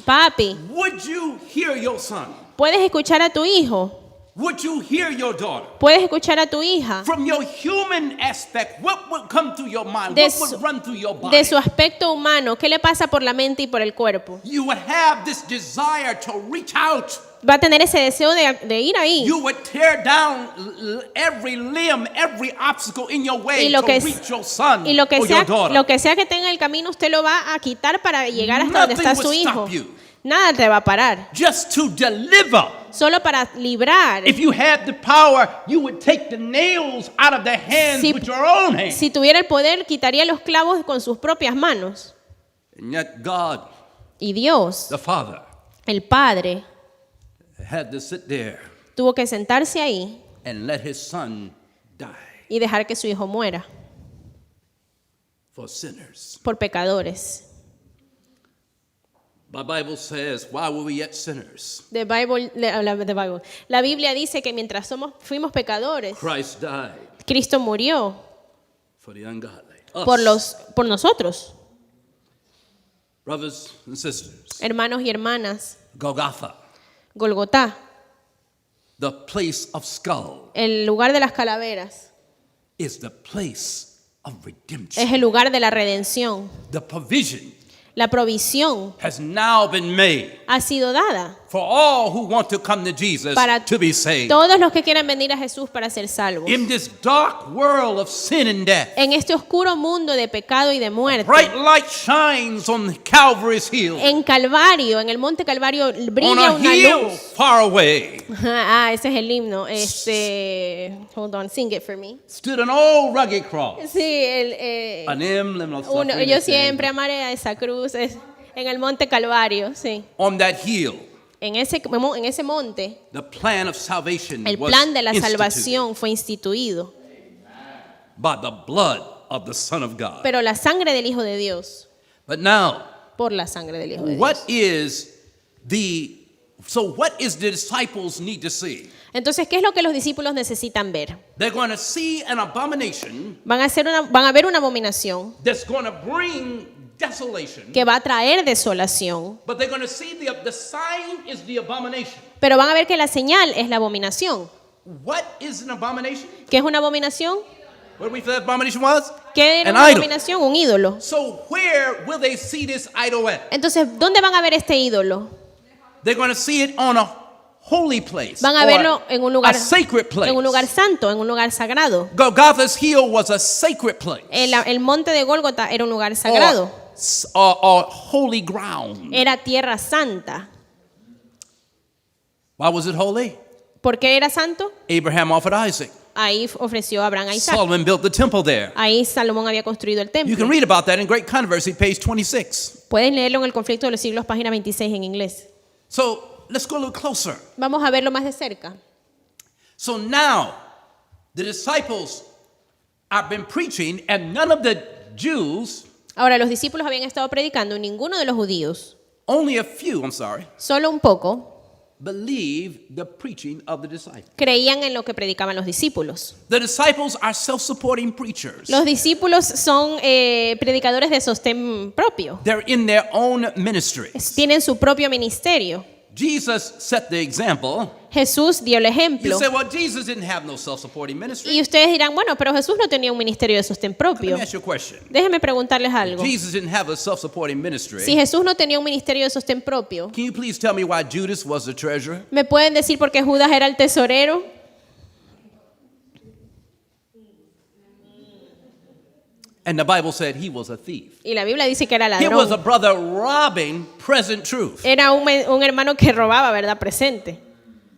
papi, would you hear your son? ¿puedes escuchar a tu hijo? Would you hear your daughter? ¿Puedes escuchar a tu hija? From your human aspect, what would come through your mind? De What su- would run through your body? De su aspecto humano, ¿qué le pasa por la mente y por el cuerpo? You would have this desire to reach out. Va a tener ese deseo de ir ahí. You would tear down every limb, every obstacle in your way Y lo to que, reach your son y lo que or sea, your daughter. lo que sea que tenga en el camino, usted lo va a quitar para llegar hasta donde Nothing está would su stop hijo. you. Nada te va a parar. Just to deliver solo para librar. If you had the power, you would take the nails out of their hands Si- with your own hands. Si tuviera el poder, quitaría los clavos con sus propias manos. And yet God, Y Dios, the Father, el Padre, had to sit there tuvo que sentarse ahí and let his son die y dejar que su hijo muera for sinners. por pecadores. My Bible says, why were we yet sinners? La Biblia dice que mientras fuimos pecadores, Christ died Cristo murió for the ungodly. por nosotros, Brothers and sisters, hermanos y hermanas. Golgotha, Golgotá, the place of skull, el lugar de las calaveras, is the place of redemption. es el lugar de la redención. The provision La provisión has now been made ha sido dada for all who want to come to Jesus para to be saved. todos los que quieran venir a Jesús para ser salvos. In this dark world of sin and death, En este oscuro mundo de pecado y de muerte, bright light shines on Calvary's hill, en Calvario, en el monte Calvario, on brilla a una hill luz. far away. Ese es el himno. Hold on, sing it for me. Stood an old rugged cross, Sí, an emblem of suffering yo and shame. siempre amaré a esa cruz. En el monte Calvario, sí. On that hill, En ese monte, the plan of salvation el was plan de la instituted salvación fue instituido. by the blood of the Son of God. Pero la sangre del Hijo de Dios, But now, por la sangre del Hijo de what Dios. what is the disciples need to see? Entonces, ¿qué es lo que los discípulos necesitan ver? They're going to see an abomination Van a ver una abominación that's going to bring desolation, que va a traer desolación, but they're going to see the sign is the abomination. pero van a ver que la señal es la abominación. What is an abomination? ¿Qué es una abominación? What did we say the abomination was? ¿Qué era An una idol. abominación? Un ídolo. So where will they see this idol at? Entonces, ¿dónde van a ver este ídolo? They're going to see it on a holy place. Van a or verlo en un lugar, a sacred place. en un lugar santo, en un lugar sagrado. Golgotha's hill was a sacred place. El monte de Gólgota era un lugar sagrado. Or holy ground. Era tierra santa. Why was it holy? ¿Por qué era santo? Abraham offered Isaac. Ahí ofreció Abraham a Isaac. Solomon built the temple there. Ahí Salomón había construido el You can templo. read about that in Great Controversy, page 26. Pueden leerlo en el Conflicto de los Siglos, página 26 en inglés. So let's go a little closer. Vamos a verlo más de cerca. So now the disciples have been preaching, and none of the Jews, Ahora, los discípulos habían estado predicando y ninguno de los judíos, only a few, solo un poco, believe the preaching of the disciples. creían en lo que predicaban los discípulos. The disciples are self-supporting preachers. Los discípulos son predicadores de sostén propio. They're in their own ministry. Tienen su propio ministerio. Jesus set the example. Jesús dio el You ejemplo. say, well, Jesus didn't have no self-supporting ministry. Y ustedes dirán, bueno, pero Jesús no tenía un ministerio de sostén Let propio. me ask you a question. Déjenme preguntarles algo. Jesus didn't have a self-supporting ministry. Si Jesús no tenía un ministerio de sostén propio, Can you please tell me why Judas was the treasurer? ¿me pueden decir por qué Judas era el tesorero? And the Bible said he was a thief. Y la Biblia dice que era He was a ladrón. brother robbing present truth. Era un hermano que robaba, ¿verdad? Presente.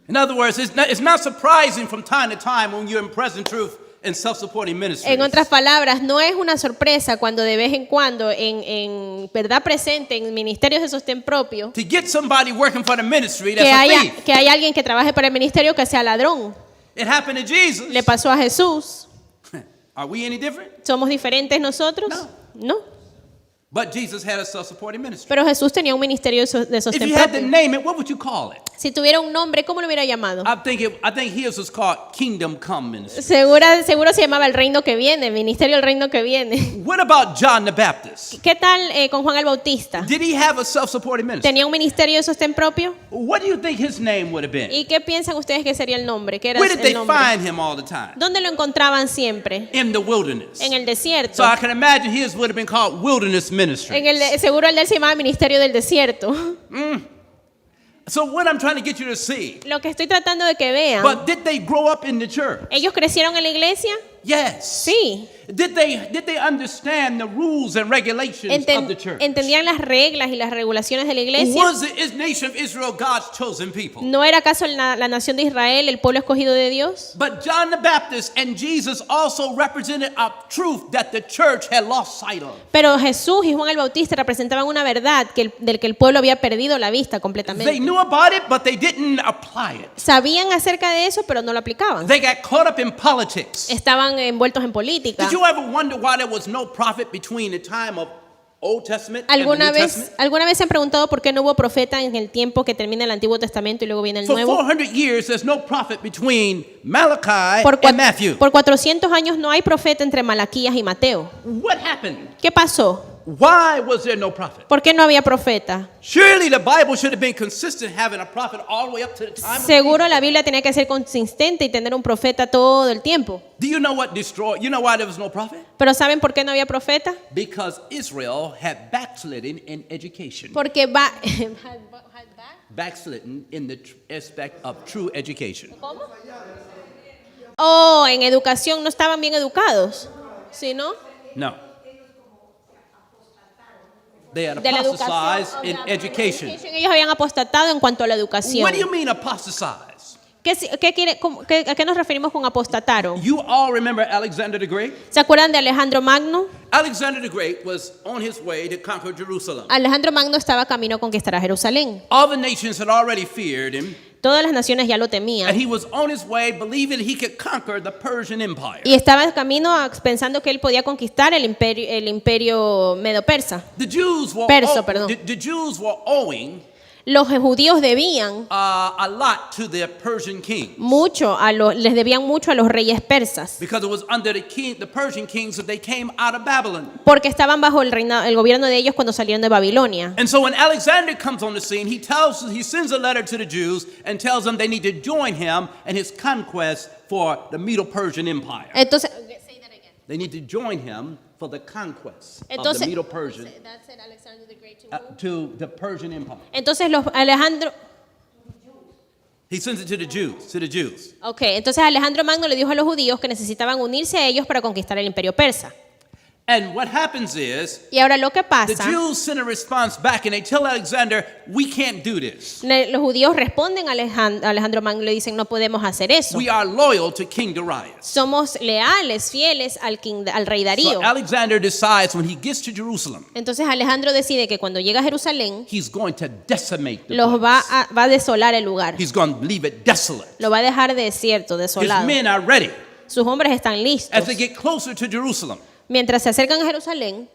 In other words, it's not surprising from time to time when you're in present truth and self-supporting ministries. En otras palabras, no es una sorpresa cuando de vez en cuando, en verdad presente, en ministerios de sostén propio, To get somebody working for the ministry que that's a haya, thief. que hay alguien que trabaje para el ministerio que sea ladrón. It happened to Jesus. Le pasó a Jesús. Are we any different? ¿Somos diferentes nosotros? No. But Jesus had a self-supporting ministry. Pero Jesús tenía un ministerio de If sostén you had to propio. name it, what would you call it? Si tuviera un nombre, ¿cómo lo hubiera llamado? I think his was called Kingdom Come Ministry. Seguro se llamaba el reino que viene, ministerio del reino que viene. What about John the Baptist? ¿Qué tal con Juan el Bautista? Did he have a self-supporting ministry? ¿Tenía un ministerio de sostén propio? What do you think his name would have been? ¿Y qué piensan ustedes que sería el nombre? ¿Qué era Where did el they nombre? find him all the time? ¿Dónde lo encontraban siempre? In the wilderness. En el desierto. So I can imagine his would have been called Wilderness Ministry. Seguro el de él se llamaba Ministerio del Desierto. So what I'm trying to get you to see, Lo que estoy tratando de que vean, but did they grow up in the church? ¿ellos crecieron en la iglesia? Yes. Sí. Did they understand the rules and regulations of the church? ¿Entendían las reglas y las regulaciones de la iglesia? Was the nation of Israel God's chosen people? ¿No era acaso la nación de Israel el pueblo escogido de Dios? But John the Baptist and Jesus also represented a truth that the church had lost sight of. Pero Jesús y Juan el Bautista representaban una verdad del que el pueblo había perdido la vista They completamente. knew about it, but they didn't apply it. Sabían acerca de eso, pero no lo aplicaban. They got caught up in politics. Estaban envueltos en política. Did you ever wonder why there was no prophet between the time of Old Testament and the New Testament? ¿Alguna vez se han preguntado por qué no hubo profeta en el tiempo que termina el Antiguo Testamento y luego viene el For Nuevo? 400 years, there's no prophet between Malachi Por, and Matthew. por 400 años no hay profeta entre Malaquías y Mateo. What happened? ¿Qué pasó? Why was there no prophet? ¿Por qué no había profeta? Surely the Bible should have been consistent having a prophet all the way up to the time of Seguro la Biblia tenía que ser consistente y tener un profeta todo el tiempo. Do you know what destroyed? You know why there was no prophet? Pero ¿saben por qué no había profeta? Because Israel had backslidden in education. Porque Backslidden in the aspect of true education. en educación no estaban bien educados. ¿Sí, no? No. They had De la apostatized educación. in education. Ellos habían apostatado en cuanto a la educación. What do you mean apostatize? ¿A qué nos referimos con apostataron? You all remember Alexander the Great? ¿Se acuerdan de Alejandro Magno? Alexander the Great was on his way to conquer Jerusalem. Alejandro Magno estaba camino a conquistar a Jerusalén. All the nations had already feared him, Todas las naciones ya lo and temían. he was on his way believing he could conquer the Persian Empire. Y estaba en camino pensando que él podía conquistar el imperio medo-persa. The Jews were Perso, perdón. the Jews were owing Los judíos debían a lot to the Persian king les debían mucho a los reyes persas. because it was under the Persian kings that they came out of Babylon. Porque estaban bajo el gobierno de ellos cuando salieron de Babilonia. And so when Alexander comes on the scene, he sends a letter to the Jews and tells them they need to join him in his conquest for the Medo-Persian Empire. Entonces, They need to join him for the conquest of the entonces, Medo-Persian to the Persian Empire. entonces He sends it to the Jews. entonces Alejandro Magno le dijo a los judíos que necesitaban unirse a ellos para conquistar el imperio persa. And what happens is Y ahora lo que the pasa, Jews send a response back and they tell Alexander, we can't do this. los judíos responden a Alejandro Magno y le dicen no podemos hacer eso. We are loyal to King Darius. Somos leales, fieles al rey Darío. So Alexander decides when he gets to Jerusalem, Entonces Alejandro decide que cuando llega a Jerusalén he's going to decimate the los place. va a desolar el lugar. He's going to leave it desolate. Lo va a dejar desierto, His desolado. men are ready. Sus hombres están listos. As they get closer to Jerusalem, Mientras se acercan a Jerusalén,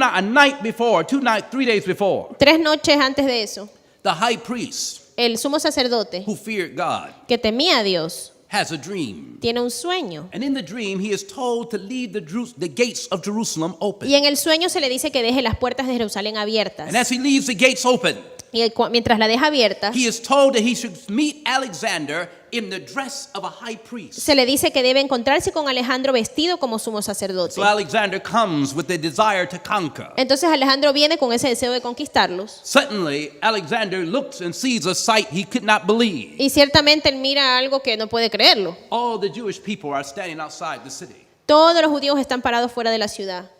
a night before, 3 days before, 3 noches antes de eso, the high priest el sumo sacerdote who feared God que temía a Dios has a dream. tiene un sueño. And in the dream, he is told to leave the gates of Jerusalem open. Y en el sueño se le dice que deje las puertas de Jerusalén abiertas. And as he leaves the gates open, Y mientras la deja abierta, he is told that he should meet Alexander in the dress of a high priest. se le dice que debe encontrarse con Alejandro vestido como sumo sacerdote. So Alexander comes with the desire to conquer. Entonces Alejandro viene con ese deseo de conquistarlos. Suddenly, Alexander looks and sees a sight he could not believe. Y ciertamente él mira algo que no puede creerlo. All the Jewish people are standing outside the city. Todos los judíos están parados fuera de la ciudad.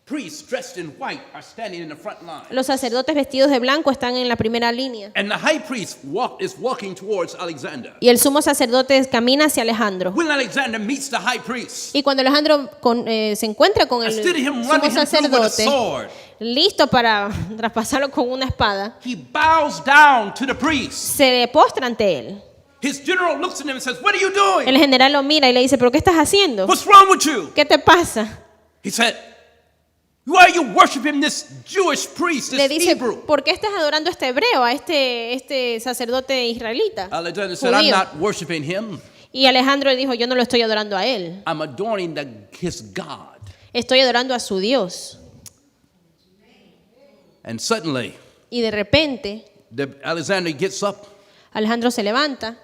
Priests dressed in white are standing in the front line. Los sacerdotes vestidos de blanco están en la primera línea. And the high priest is walking towards Alexander. Y el sumo sacerdote camina hacia Alejandro. When Alexander meets the high priest, Y cuando Alejandro se encuentra con el instead of him sumo running him through with a sacerdote, sword, listo para traspasarlo con una espada, he bows down to the priest. se postra ante él. His general looks at him and says, "What are you doing? El general lo mira y le dice, ¿pero qué estás haciendo? What's wrong with you?" ¿Qué te pasa? He said, "Why are you worshiping this Jewish priest, Le this dice, Hebrew?" ¿por qué estás adorando a este hebreo, a este sacerdote israelita? Alexander said, "I'm judío?" not worshiping him. Y Alejandro le dijo, yo no lo estoy adorando a él, I'm adoring his God." estoy adorando a su Dios. And suddenly, Y de repente, Alexander gets up Alejandro se levanta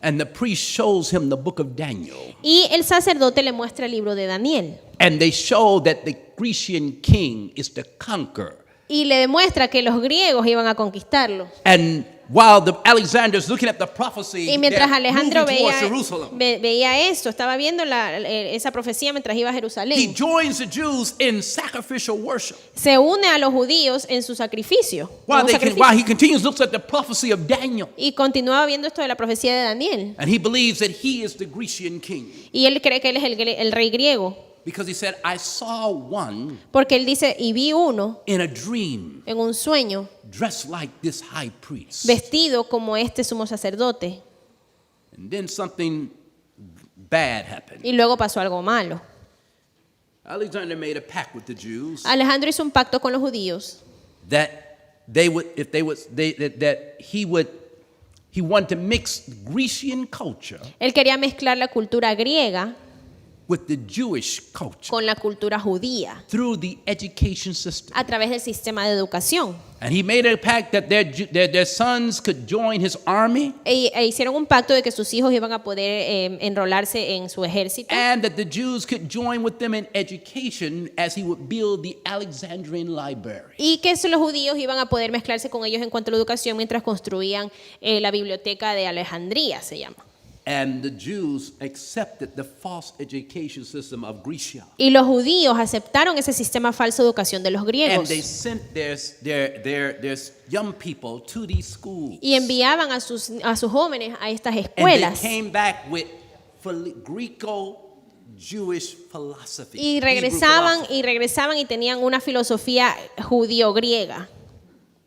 and the priest shows him the book of Daniel. y el sacerdote le muestra el libro de Daniel. And they show that the Grecian king is to conquer. Y le demuestra que los griegos iban a conquistarlo. And while Alexander's looking at the prophecy, Y mientras they're Alejandro moving towards veía, Jerusalem. veía esto, estaba viendo esa profecía mientras iba a He Jerusalén, joins the Jews in sacrificial worship. se une a los judíos en su sacrificio. En un sacrificio. While he continues, looks at the prophecy of Daniel. Y continuaba viendo esto de la profecía de Daniel. And he believes that he is the Grecian king. Y él cree que él es el rey griego. Because he said, I saw one Porque él dice, y vi uno in a dream, en un sueño, dressed like this high priest. vestido como este sumo sacerdote. And then something bad happened. Y luego pasó algo malo. Alexander made a pact with the Jews Alejandro hizo un pacto con los judíos that he wanted to mix Grecian culture Él quería mezclar la cultura griega with the Jewish culture con la cultura judía through the education system. a través del sistema de educación. And he made a pact that their sons could join his army E hicieron un pacto de que sus hijos iban a poder enrolarse en su ejército and that the Jews could join with them in education as he would build the Alexandrian library. y que los judíos iban a poder mezclarse con ellos en cuanto a la educación mientras construían la biblioteca de Alejandría, se llama. And the Jews accepted the false education system of Grecia. Y los judíos aceptaron ese sistema falso de educación de los And griegos they sent their young people to these schools. y enviaban a sus jóvenes a estas And they escuelas came back with Greco-Jewish philosophy. y Hebrew regresaban y tenían una filosofía judío-griega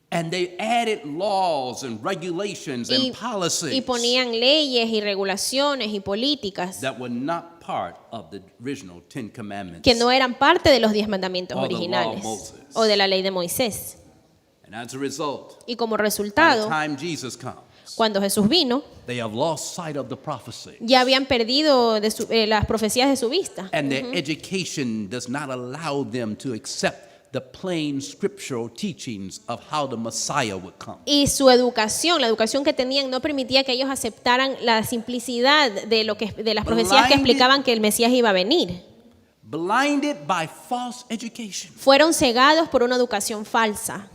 And they added laws and regulations and policies y ponían leyes y regulaciones y políticas that were not part of the original Ten Commandments. que no eran parte de los 10 mandamientos Or the law of originales Moses. o de la ley de Moisés. And as a result, Y como by the resultado, time Jesus comes, cuando Jesús vino, they have lost sight of the prophecy. ya habían perdido las profecías de su vista. And their education does not allow them to accept the plain scriptural teachings of how the Messiah would come. Y su educación, la educación que tenían, no permitía que ellos aceptaran la simplicidad de las profecías que explicaban que el Mesías iba a venir. Blinded by false education. Fueron cegados por una educación falsa.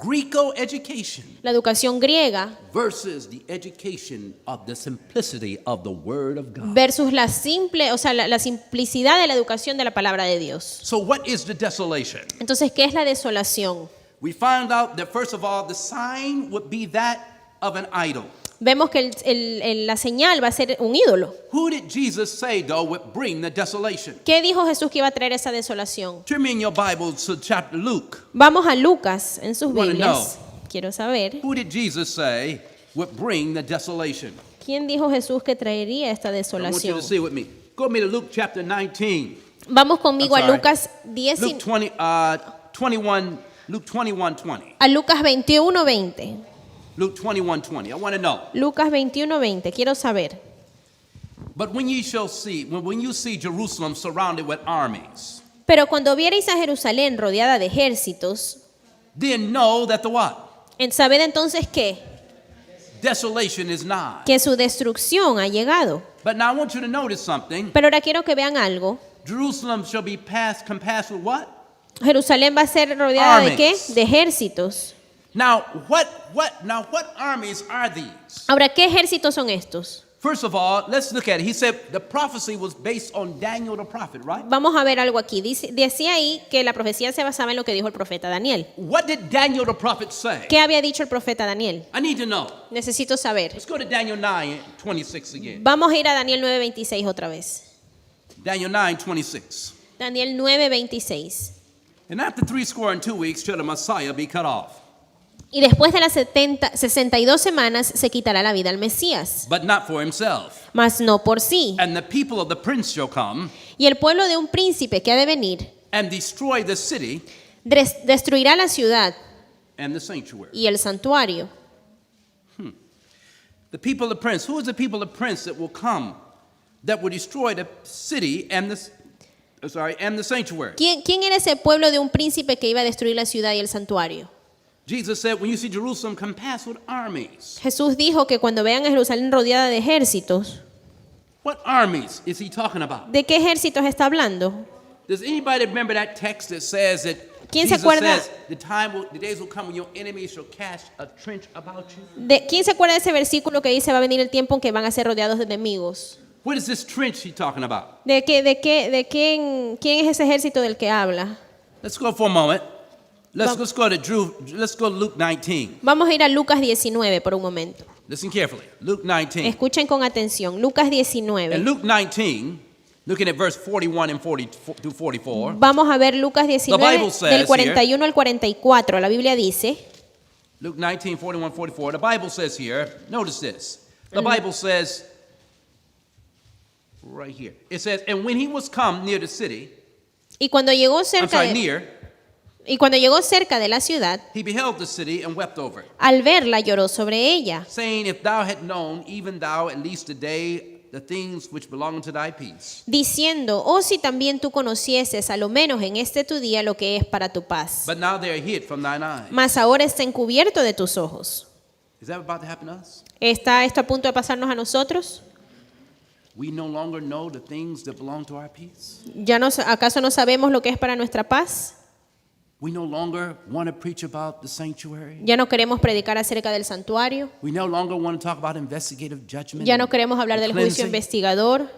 Greco education La educación griega versus the education of the simplicity of the Word of God. versus la simplicidad de la educación de la palabra de Dios. So what is the desolation? Entonces, ¿qué es la desolación? We found out that first of all, the sign would be that of an idol. Vemos que la señal va a ser un ídolo. Who did Jesus say, though, would bring the desolation? ¿Qué dijo Jesús que iba a traer esa desolación? Turn me in your Bibles to chapter Luke. Vamos a Lucas en sus Wanna Biblias. Quiero saber, Who did Jesus say would bring the desolation? ¿quién dijo Jesús que traería esta I want you desolación? to see with me. Go with me to Luke chapter 19. Vamos conmigo I'm a sorry. Lucas 10, Luke 21, Luke 21:20. a Lucas 21:20. Luke 21:20. I want to know. Lucas 21:20. Quiero saber. But when you see Jerusalem surrounded with armies, Pero cuando viereis a Jerusalén rodeada de ejércitos, then know that the what? sabed entonces Desolation is nigh. que su destrucción ha llegado. But now I want you to notice something. Pero ahora quiero que vean algo. Jerusalem shall be compassed with what? Jerusalén va a ser rodeada ¿de qué? Armies. De ejércitos. Now what armies are these? Ahora, ¿qué ejércitos son estos? First of all, let's look at it. He said the prophecy was based on Daniel the prophet, right? Vamos a ver algo aquí. Decía ahí que la profecía se basaba en lo que dijo el profeta Daniel. What did Daniel the prophet say? ¿Qué había dicho el profeta Daniel? I need to know. Necesito saber. Let's go to Daniel 9:26 again. Vamos a ir a Daniel 9:26 otra vez. Daniel 9:26. Daniel 9:26. And after 62 weeks shall the Messiah be cut off, Y después de las 62 semanas se quitará la vida al Mesías, but not for himself. mas no por sí. And the people of the prince shall come Y el pueblo de un príncipe que ha de venir and destroy the city destruirá la ciudad and the sanctuary. y el santuario. The people of the prince. Who is the people of the prince that will come that will destroy the city and the sanctuary? ¿Quién era ese pueblo de un príncipe que iba a destruir la ciudad y el santuario? Jesus said, when you see Jerusalem compassed with armies. Jesús dijo que cuando vean a Jerusalén rodeada de ejércitos, What armies is he talking about? ¿de qué ejércitos está hablando? Does anybody remember that text that says that ¿Quién se Jesus acuerda? says, the days will come when your enemies shall cast a trench about you. ¿Quién se acuerda de ese versículo que dice va a venir el tiempo en que van a ser rodeados de enemigos? What is this trench he's talking about? ¿Quién es ese ejército del que habla? Let's go for a moment. Let's go to Luke 19. Vamos a ir a Lucas 19 por un momento. Listen carefully. Luke 19. Escuchen con atención. Lucas 19. In Luke 19, looking at verse 41 and 40 through 44, Vamos a ver Lucas 19 Bible says del 41 al 44. La Biblia dice, Luke 19, 41, 44, the Bible says here, notice this. The Bible says, right here, it says, and when he was come near the city, y cuando llegó cerca de la ciudad, he beheld the city and wept over it, al verla lloró sobre ella, saying, if thou had known, even thou at least today, the things which belong unto thy peace. diciendo, oh si también tú conocieses a lo menos en este tu día lo que es para tu paz. But now they are hid from thine eyes. Mas ahora está encubierto de tus ojos. Is that about to happen to us? ¿Está esto a punto de pasarnos a nosotros? We no longer know the things that belong to our peace. ¿Acaso no sabemos lo que es para nuestra paz? We no longer want to preach about the sanctuary. Ya no queremos predicar acerca del santuario. We no longer want to talk about investigative judgment. Ya no queremos hablar and del juicio cleansing. investigador.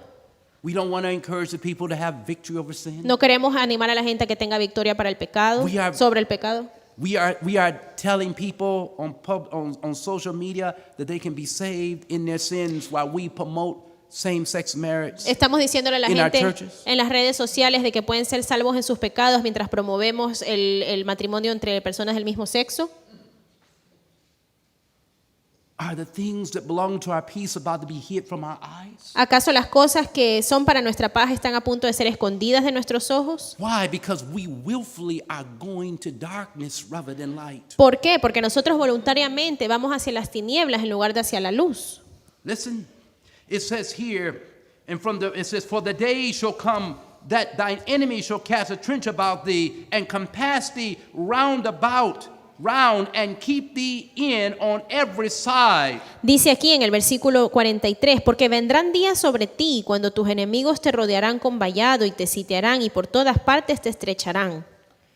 We don't want to encourage the people to have victory over sin. No queremos animar a la gente a que tenga victoria para el pecado, sobre el pecado. We are telling people on social media that they can be saved in their sins while we promote same-sex marriage. Estamos diciéndole a la in our gente churches. en las redes sociales de que pueden ser salvos en sus pecados mientras promovemos el matrimonio entre personas del mismo sexo. Are the things that belong to our peace about to be hid from our eyes? ¿Acaso las cosas que son para nuestra paz están a punto de ser escondidas de nuestros ojos? Why? Because we willfully are going to darkness rather than light. ¿Por qué? Porque nosotros voluntariamente vamos hacia las tinieblas en lugar de hacia la luz. Listen, it says here, it says, for the day shall come that thine enemy shall cast a trench about thee and compass thee round and keep thee in on every side. Dice aquí en el versículo 43, porque vendrán días sobre ti cuando tus enemigos te rodearán con vallado y te sitiarán y por todas partes te estrecharán.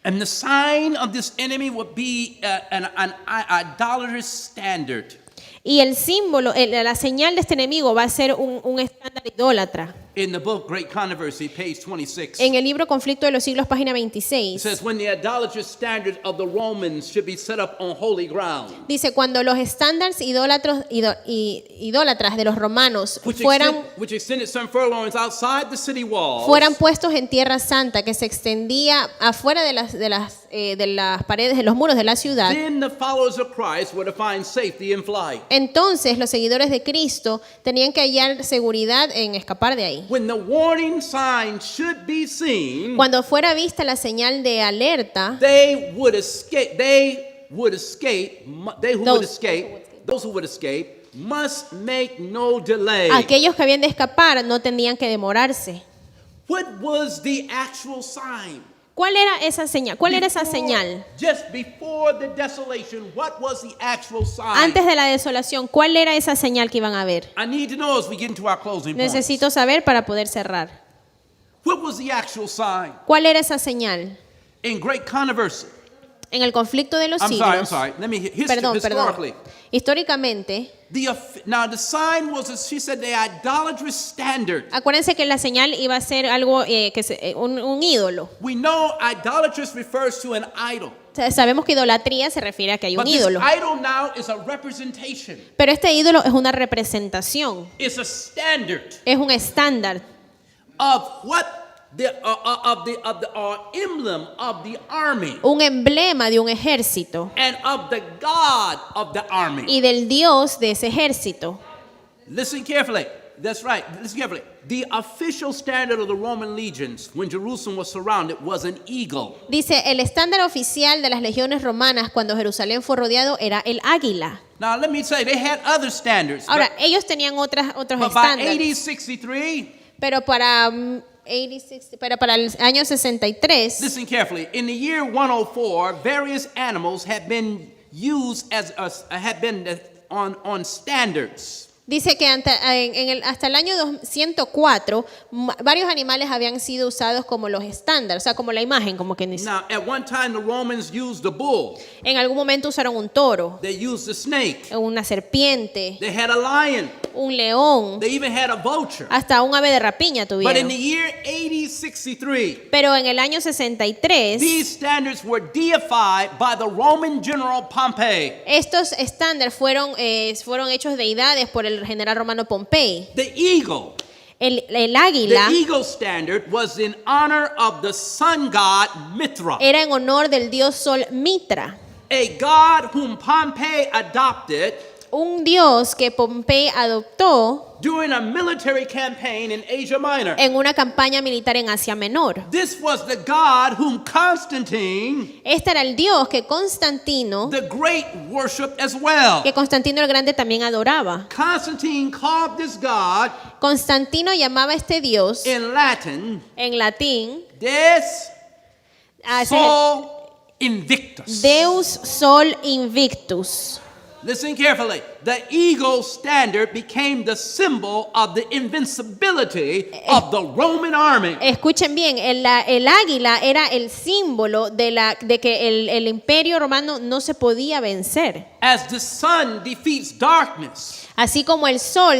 And the sign of this enemy would be an idolatrous standard. Y el símbolo, la señal de este enemigo va a ser un estándar idólatra. In the book Great Controversy, page 26, En el libro Conflicto de los Siglos, página it 26, says, when the idolatrous standard of the Romans should be set up on holy ground, dice, cuando los estándares idólatras de los romanos which extended some furlongs outside the city walls, fueran puestos en tierra santa, que se extendía afuera de las paredes, de los muros de la ciudad, then the followers of Christ were to find safety in flight. entonces los seguidores de Cristo tenían que hallar seguridad en escapar de ahí. When the warning sign should be seen, Cuando fuera vista la señal de alerta, those who would escape must make no delay. aquellos que habían de escapar no tenían que demorarse. What was the actual sign? ¿Cuál era esa señal? ¿Cuál era esa señal? Just before the desolation, what was the actual sign? Antes de la desolación, ¿cuál era esa señal que iban a ver? I need to know as we get into our closing points. Necesito saber para poder cerrar. What was the actual sign? ¿Cuál era esa señal? In Great Controversy. En el conflicto de los I'm siglos. sorry. Let me Perdón. historically. Históricamente, Now the sign was, she said, the idolatrous standard. acuérdense que la señal iba a ser algo un ídolo. We know idolatrous refers to an idol. Sabemos que idolatría se refiere a que hay un But this ídolo. idol now is a representation. Pero este ídolo es una representación, It's a standard es un estándar of what of the emblem of the army un emblema de un ejército and of the God of the army. y del Dios de ese ejército. Listen carefully. That's right. Listen carefully. The official standard of the Roman legions when Jerusalem was surrounded was an eagle. Dice, el estándar oficial de las legiones romanas cuando Jerusalén fue rodeado era el águila. Now let me say, they had other standards. Ahora, ellos tenían otros but by estándares, AD 63, pero para el año 63, listen carefully. In the year 104, various animals had been used as on standards. Dice que hasta el año 104 varios animales habían sido usados como los estándares, o sea, como la imagen, como que dice. Now, at one time, the Romans used the bull. En algún momento usaron un toro, They used the snake. una serpiente, They had a lion. un león, They even had a vulture. hasta un ave de rapiña But in tuvieron. the year 8063, Pero en el año 63, these standards were deified by the Roman general Pompey. estos estándares fueron hechos deidades por el general romano Pompey. The eagle. El The águila eagle standard was in honor of the sun god Mithra, era en honor del dios Sol Mitra, a god whom Pompey adopted un dios que Pompey adoptó during a military campaign in Asia Minor. en una campaña militar en Asia Menor. This was the god whom Constantine Este era el dios que Constantino the Great worshipped as well. el Grande también adoraba. Constantine called this god Constantino llamaba a este dios in Latin en latín Deus a ese- Sol Invictus. Deus Sol Invictus. Listen carefully. The eagle standard became the symbol of the invincibility of the Roman army. Escuchen bien, el águila era el símbolo de que el imperio romano no se podía vencer. As the sun defeats darkness, Así como el sol,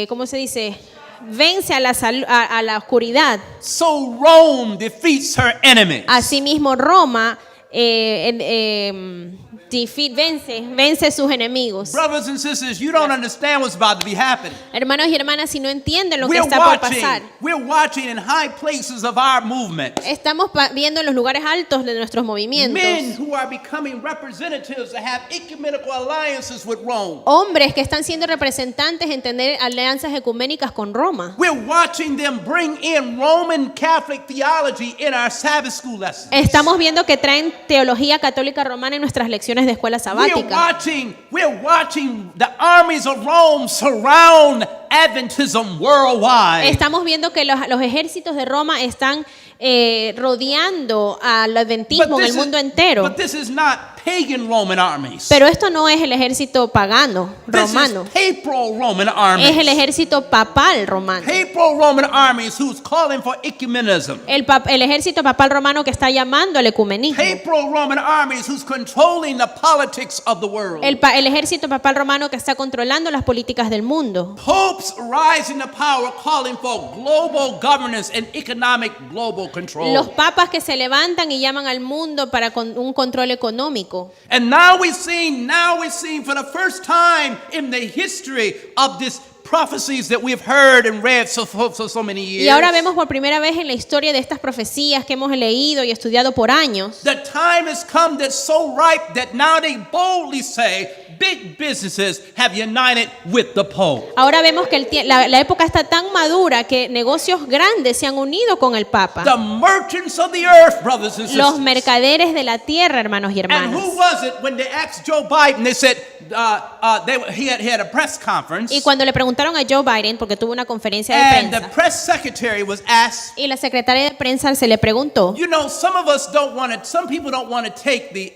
¿cómo se dice? Vence a la oscuridad. so Rome defeats her enemies. Asimismo Roma vence sus enemigos. Brothers and sisters, you don't understand what's about to be happening. Hermanos y hermanas, si no entienden lo que está por pasar, We're watching in high places of our movement. estamos viendo en los lugares altos de nuestros movimientos Men who are becoming representatives that have ecumenical alliances with Rome. hombres que están siendo representantes en tener alianzas ecuménicas con Roma. We're watching them bring in Roman Catholic theology in our Sabbath school lessons. Estamos viendo que traen teología católica romana en nuestras lecciones de escuela sabática. We're watching the armies of Rome surround Adventism worldwide. Estamos viendo que los ejércitos de Roma están rodeando al adventismo en el mundo entero. But this is not pagan Roman armies. Pero esto no es el ejército pagano romano, This is papal Roman es el armies. ejército papal romano. Papal Roman armies who's calling for ecumenism. El ejército papal romano que está llamando al ecumenismo. Papal Roman armies who's controlling the politics of the world. El ejército papal romano que está controlando las políticas del mundo. Popes rising to power calling for global governance and economic global control. Los papas que se levantan y llaman al mundo para un control económico. And now we're seeing for the first time in the history of this prophecies that we've heard and read so many years. Y ahora vemos por primera vez en la historia de estas profecías que hemos leído y estudiado por años. The time has come that's so ripe that now they boldly say big businesses have united with the Pope. Ahora vemos que la época está tan madura que negocios grandes se han unido con el Papa. The merchants of the earth, brothers and Los sisters. mercaderes de la tierra, hermanos y And hermanas. who was it when they asked Joe Biden? They said he had a press conference, Y cuando le preguntaron a Joe Biden, porque tuvo una conferencia de and the prensa, press secretary was asked, y la secretaria de prensa se le preguntó, you know, some people don't want to take the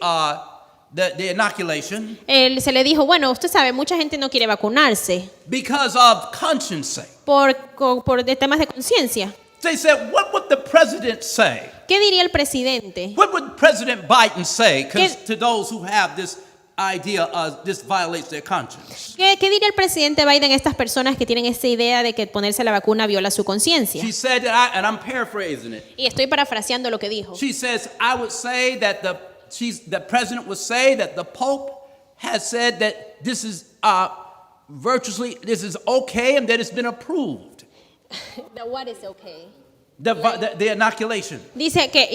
inoculation se le dijo, bueno, usted sabe, mucha gente no quiere vacunarse because of conscience sake. por temas de conciencia. They said, what would the president say? ¿Qué diría el presidente? What would President Biden say? Because ¿Qué- to those who have this idea, this violates their conscience. ¿Qué diría el presidente Biden a estas personas que tienen esta idea de que ponerse la vacuna viola su conciencia? She said, and I'm paraphrasing it. Y estoy parafraseando lo que dijo. She says, I would say that the president would say that the Pope has said that this is this is okay and that it's been approved. What is okay? The inoculation. Dice que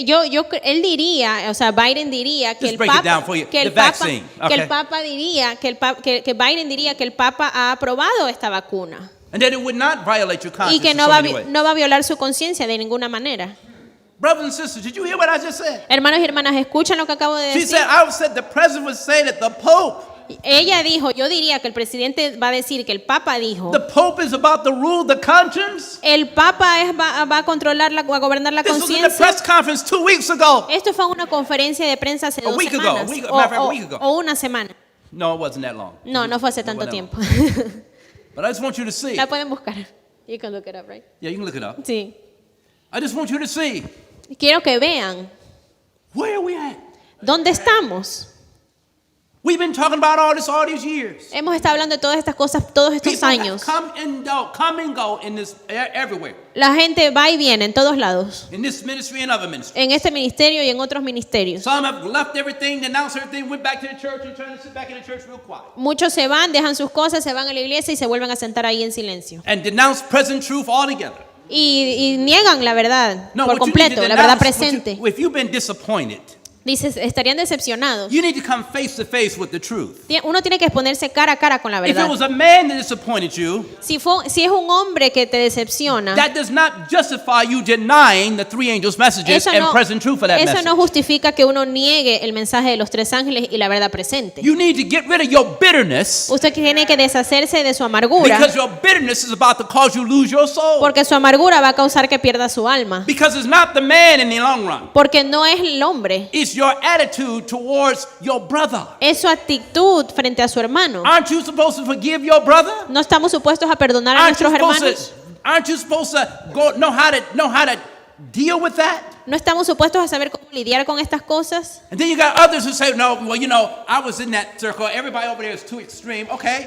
él diría, o sea, Biden diría que Just el break it Papa, down for you. que el The Papa, vaccine, que el okay. Papa diría, que Biden diría que el Papa ha aprobado esta vacuna And that it would not violate your conscience y que in no so va, many ways. no va a violar su conciencia de ninguna manera. Brothers and sisters, did you hear what I just said? Hermanos y hermanas, escuchan lo que acabo de She decir. said, I said the president would say that the Pope Ella dijo, yo diría que el presidente va a decir que el Papa dijo, The Pope is about to rule the conscience. el Papa va a controlar, va a gobernar la This was in the conciencia. press conference 2 weeks ago. Esto fue una conferencia de prensa hace A 2 week ago, semanas a week ago. o una semana. No, it wasn't that long. No, no fue hace It tanto wasn't that tiempo. long. But I just want you to see. La pueden buscar. You can look it up, right? Yeah, you can look it up. Sí. I just want you to see. Quiero que vean Where are we at? dónde estamos. We've been talking about all this all these years. Hemos estado hablando de todas estas cosas todos estos People have años. come and go in this everywhere. La gente va y viene en todos lados. In this ministry and other ministries. En este ministerio y en otros ministerios. Some have left everything, denounced everything, went back to the church and trying to sit back in the church real quiet. Muchos se van, dejan sus cosas, se van a la iglesia y se vuelven a sentar ahí en silencio. And denounce present truth altogether. Y niegan la verdad No, por what you need to completo, la verdad denounce, presente. if you've been disappointed, Dices, estarían decepcionados. you need to come face to face with the truth. Uno tiene que exponerse cara a cara con la If it verdad. was a man that disappointed you, Si es un hombre que te decepciona, that does not justify you denying the three angels' messages and present truth for that eso message. no justifica que uno niegue el mensaje de los tres ángeles y la verdad presente. You need to get rid of your bitterness Usted tiene que deshacerse de su amargura, because your bitterness is about to cause you to lose your soul. porque su amargura va a causar que pierda su alma. Because it's not the man in the long run. Porque no es el hombre, It's your attitude towards your brother. es su actitud frente a su hermano. Aren't you supposed to forgive your brother? ¿No estamos supuestos a perdonar a nuestros hermanos? Aren't you supposed to know how to deal with that? ¿No estamos supuestos a saber cómo lidiar con estas cosas? And then you got others who say, no, well, I was in that circle. Everybody over there is too extreme. Okay.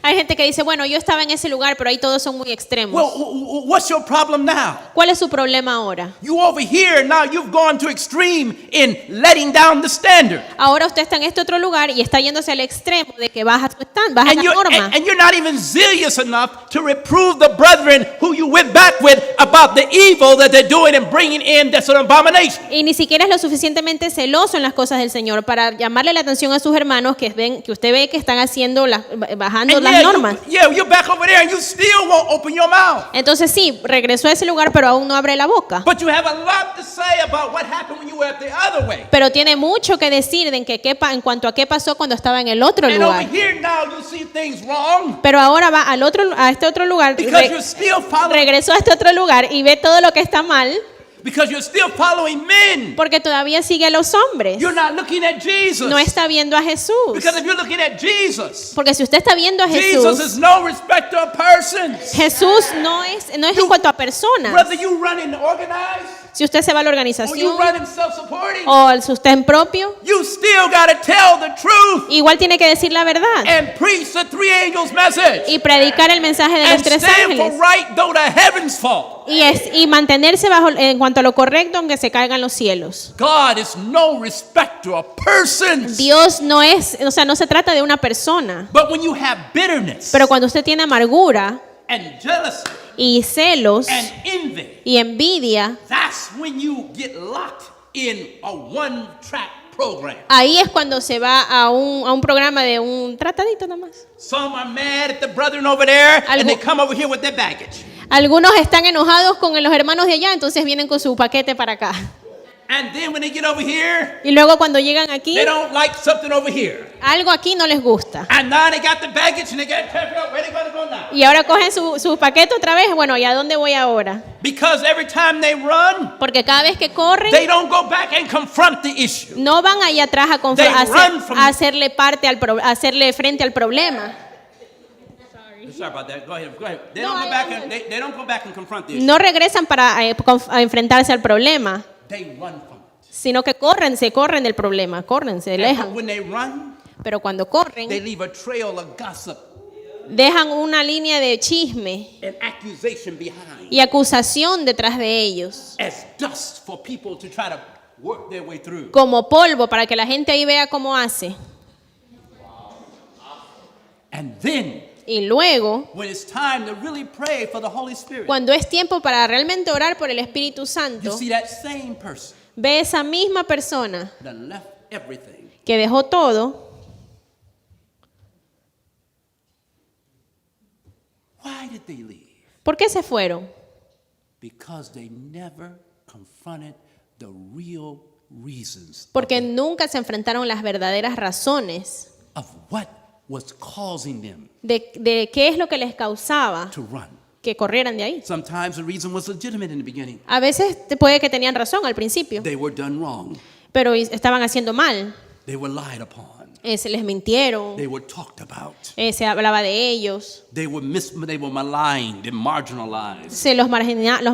Hay gente que dice, bueno, yo estaba en ese lugar, pero ahí todos son muy extremos. Well, what's your problem now? ¿Cuál es su problema ahora? You over here, now you've gone to extreme in letting down the standard. Ahora usted está en este otro lugar y está yéndose al extremo de que baja la And norma. you're not even zealous enough to reprove the brethren who you went back with about the evil that they're doing and bringing in that's an abomination. Y ni siquiera es lo suficientemente celoso en las cosas del Señor para llamarle la atención a sus hermanos que usted ve que están haciendo bajando And las normas. you're back over there and you still won't open your mouth. Entonces sí, regresó a ese lugar, pero aún no abre la boca. But you have a lot to say about what happened when you were the other way. Pero tiene mucho que decir en cuanto a qué pasó cuando estaba en el otro And lugar. over here now you see things wrong Pero ahora va a este otro lugar, because you're still following regresó a este otro lugar y ve todo lo que está mal, because you're still following men. porque todavía sigue a los hombres. You're not looking at Jesus. No está viendo a Jesús. Because if you're looking at Jesus, Porque si usted está viendo a Jesus is no respecter of persons. Jesús no es en cuanto a personas. Whether you run in organized Si usted se va a la or you organización run in self-supporting, o al sustén propio, you still got to tell the truth igual tiene que decir la verdad and preach the three angels' message y predicar el mensaje de los and tres stand for ángeles right though the heavens fall. y mantenerse en cuanto a lo correcto aunque se caigan los cielos. God is no respecter of persons. Dios no se trata de una persona, But when you have bitterness pero cuando usted tiene amargura and jealousy y celos and envy, y envidia, that's when you get locked in a one-track program. ahí es cuando se va a un programa de un tratadito nada más. Some are mad at the brethren over there and Algo- they come over here with their baggage. Algunos están enojados con los hermanos de allá, entonces vienen con su paquete para acá. And then when they get over here, Y luego cuando llegan aquí, they don't like something over here. algo aquí no les gusta. And now they got the baggage and they got to figure out where they're going to go now. Y ahora cogen su paquete otra vez. Bueno, ¿y a dónde voy ahora? Because every time they run, Porque cada vez que corren, they don't go back and confront the issue. no van allá atrás a They run from- hacerle hacerle frente al problema. Sorry about that. Go ahead. They No, don't go I back am- and they don't go back and confront the issue. No regresan para a enfrentarse al problema, They run from it. sino que se corren del problema, se And alejan. when they run, Pero cuando they corren, leave a trail of gossip dejan una línea de chisme and accusation behind y acusación detrás de ellos, as dust for people to try to work their way through. como polvo para que la gente ahí vea cómo hace. And then Y luego, when it's time to really pray for the Holy Spirit, cuando es tiempo para realmente orar por el Espíritu you Santo, see that same person ve esa misma persona that left everything. que dejó todo. Why did they leave? ¿Por qué se fueron? Because they never confronted the real reasons Porque nunca se enfrentaron las verdaderas razones of what was causing them de qué es lo que les causaba to run. que corrieran de ahí. Sometimes the reason was legitimate in the beginning. A veces puede que tenían razón al principio, They were done wrong. pero estaban haciendo mal, They were lied upon. Se les mintieron, They were talked about. se hablaba de ellos, They were maligned and marginalized. los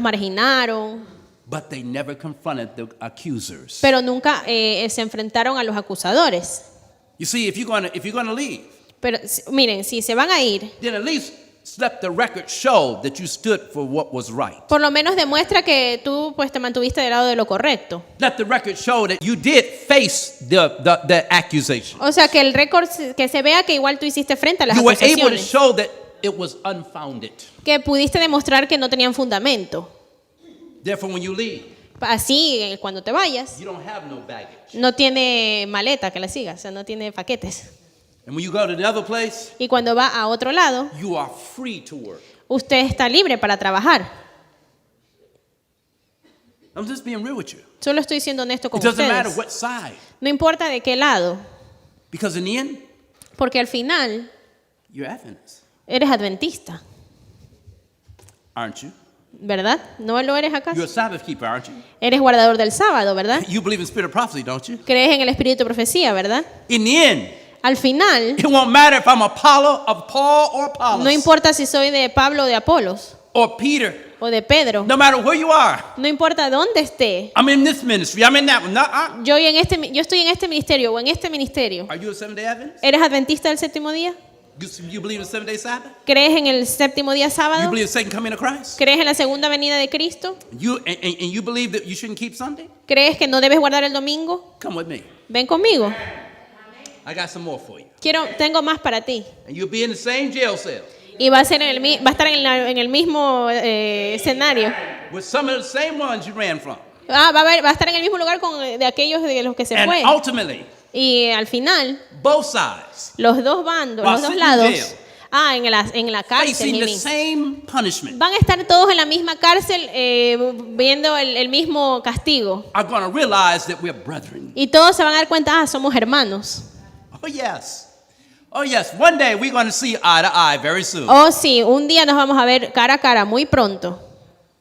marginaron, But they never confronted the accusers. pero nunca se enfrentaron a los acusadores. You see, if you're gonna leave, Pero miren, si se van a ir, then at least let the record show that you stood for what was right. por lo menos demuestra que tú pues te mantuviste del lado de lo correcto. Let the record show that you did face the accusation. O sea, que el récord, que se vea que igual tú hiciste frente a las You were able to acusaciones, show that it was unfounded. que pudiste demostrar que no tenían fundamento. Therefore, when you leave, Así, cuando te vayas, you don't have no baggage. no tiene maleta que la siga, o sea, no tiene paquetes. And when you go to the other place, Y cuando va a otro lado, you are free to work. usted está libre para trabajar. I'm just being real with you. Solo estoy siendo honesto con It doesn't matter ustedes. what side, No importa de qué lado, because in the end, porque al final you're Adventists, eres adventista, aren't you? ¿verdad? ¿No lo eres acaso? You're a Sabbath keeper, aren't you? Eres guardador del sábado, ¿verdad? You believe in spirit of prophecy, don't you? Crees en el espíritu de profecía, ¿verdad? In the end, Al final, it won't matter if I'm of Paul or Apollos no importa si soy de Pablo o de Apolos or Peter. o de Pedro, No matter where you are. no importa dónde esté. I'm in this ministry. I'm in that one. Yo estoy en este ministerio o en este ministerio. Are you a Seventh-day Adventist? ¿Eres adventista del séptimo día? You believe in the Seventh-day Sabbath? ¿Crees en el séptimo día You sábado? believe in the second coming of Christ? ¿Crees en la segunda venida de Cristo? And you believe that you shouldn't keep Sunday? ¿Crees que no debes guardar el domingo? Come with me. Ven conmigo. I got some more for you. Tengo más para ti. And you'll be in the same jail cell Y va a estar en el mismo escenario. with some of the same ones you ran from. Va a estar en el mismo lugar de aquellos de los que se And fue. ultimately, Y al final, both sides los dos bandos, While los dos sitting in jail. lados, en la cárcel, facing the Jimmy, same punishment van a estar todos en la misma cárcel viendo el mismo castigo. are going to realize that we're brethren. Y todos se van a dar cuenta, somos hermanos. Oh, yes. Oh, yes. One day we're going to see eye to eye very soon. Oh, sí, un día nos vamos a ver cara a cara muy pronto.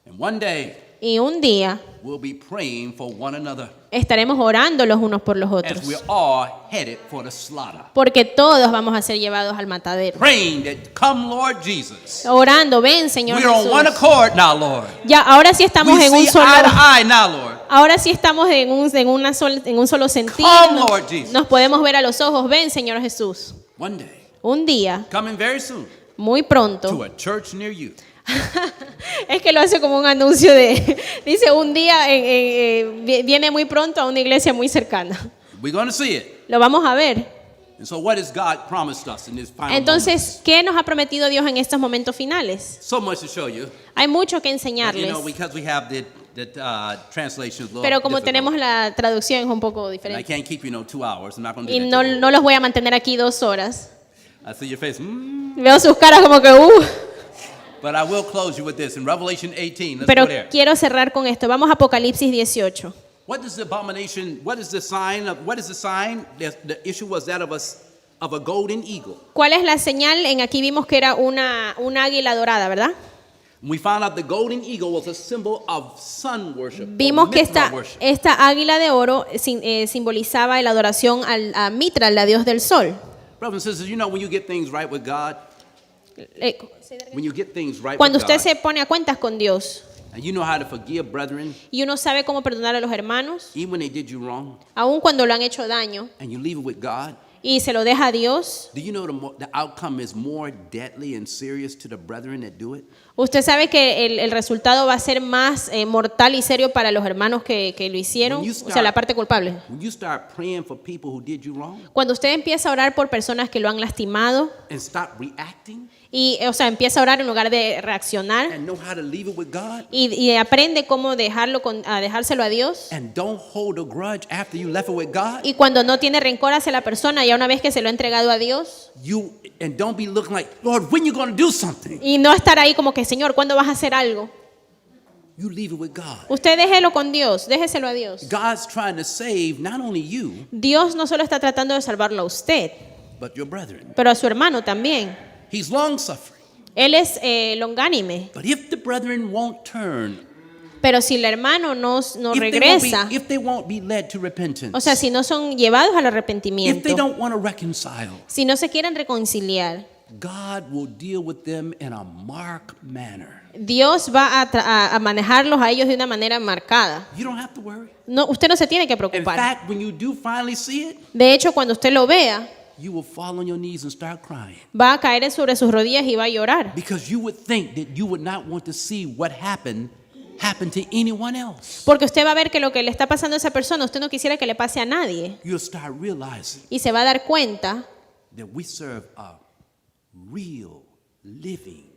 And one day Y un día we'll be praying for one another estaremos orando los unos por los as otros. we're all headed for the slaughter. Porque todos vamos a ser llevados al matadero. Praying that come Lord Jesus. Orando, ven, Señor We're on one Jesús. accord now, Lord. Ya, ahora sí estamos We en see un solo. eye to eye now, Lord. Ahora sí estamos en un solo sentido. Come, Lord Jesus. Nos podemos ver a los ojos. Ven, Señor Jesús. One day, Un día, coming very soon, muy to pronto. a church near you. Es que lo hace como un anuncio de. Dice, un día viene muy pronto a una iglesia muy cercana. We're going to see it. Lo vamos a ver. And so what has God promised us in this final Entonces, ¿qué nos ha prometido Dios en estos momentos finales? moment? So much to show you. Hay mucho que But, enseñarles. because we have the translation is a little Pero como difficult. tenemos la traducción es un poco And I diferente. can't keep you 2 hours. I'm not going to Y do that. no, to you. no los voy a mantener aquí 2 horas. I see your face. Veo sus caras como que, But I will close you with this. In Revelation 18, let's Pero go there. quiero cerrar con esto. Vamos a Apocalipsis 18. What is the abomination? What is the sign? What is the sign? The issue was that of a golden eagle. ¿Cuál es la señal? Aquí vimos que era un águila dorada, ¿verdad? We found out the golden eagle was a symbol of sun worship. or Vimos que Mithra worship. esta águila de oro simbolizaba la adoración a Mitra, la dios del sol. Brothers and sisters, you know when you get things right with God, when you get things right Cuando with usted God, se pone a cuentas con Dios and you know how to forgive brethren, y uno sabe cómo perdonar a los hermanos, even when they did you wrong, aun cuando lo han hecho daño, and you leave it with God, y se lo deja a Dios, do you know the outcome is more deadly and serious to the brethren that do it? usted sabe que el resultado va a ser más mortal y serio para los hermanos que lo hicieron, When you o sea, la parte culpable. When you start praying for people who did you wrong Cuando usted empieza a orar por personas que lo han lastimado and stop reacting y, o sea, empieza a orar en lugar de reaccionar and know how to leave it with God y aprende cómo dejárselo a Dios, and don't hold a grudge after you left it with God, y cuando no tiene rencor hacia la persona ya una vez que se lo ha entregado a Dios, and don't be looking like, Lord, when you going to do something? y no estar ahí como que, Señor, ¿cuándo vas a hacer algo? You leave it with God. Usted déjelo con Dios, déjeselo a Dios. God's trying to save not only you, Dios no solo está tratando de salvarlo a usted, but your brethren. pero a su hermano también. He's long suffering. Él es longánime. But if the brethren won't turn Pero si el hermano no regresa, if they won't be led to repentance, o sea, si no son llevados al if they arrepentimiento, don't want to reconcile, si no se quieren reconciliar, God will deal with them in a marked manner. Dios va a manejarlos a ellos de una manera marcada. You don't have to worry. No, usted no se tiene que In preocupar. fact, when you do finally see it, De hecho, cuando usted lo vea, you will fall on your knees and start crying. va a caer sobre sus rodillas y va a llorar. Because you would think that you would not want to see what happened to anyone else. Porque usted va a ver que lo que le está pasando a esa persona, usted no quisiera que le pase a nadie. You'll start realizing Y se va a dar cuenta that we serve a real, living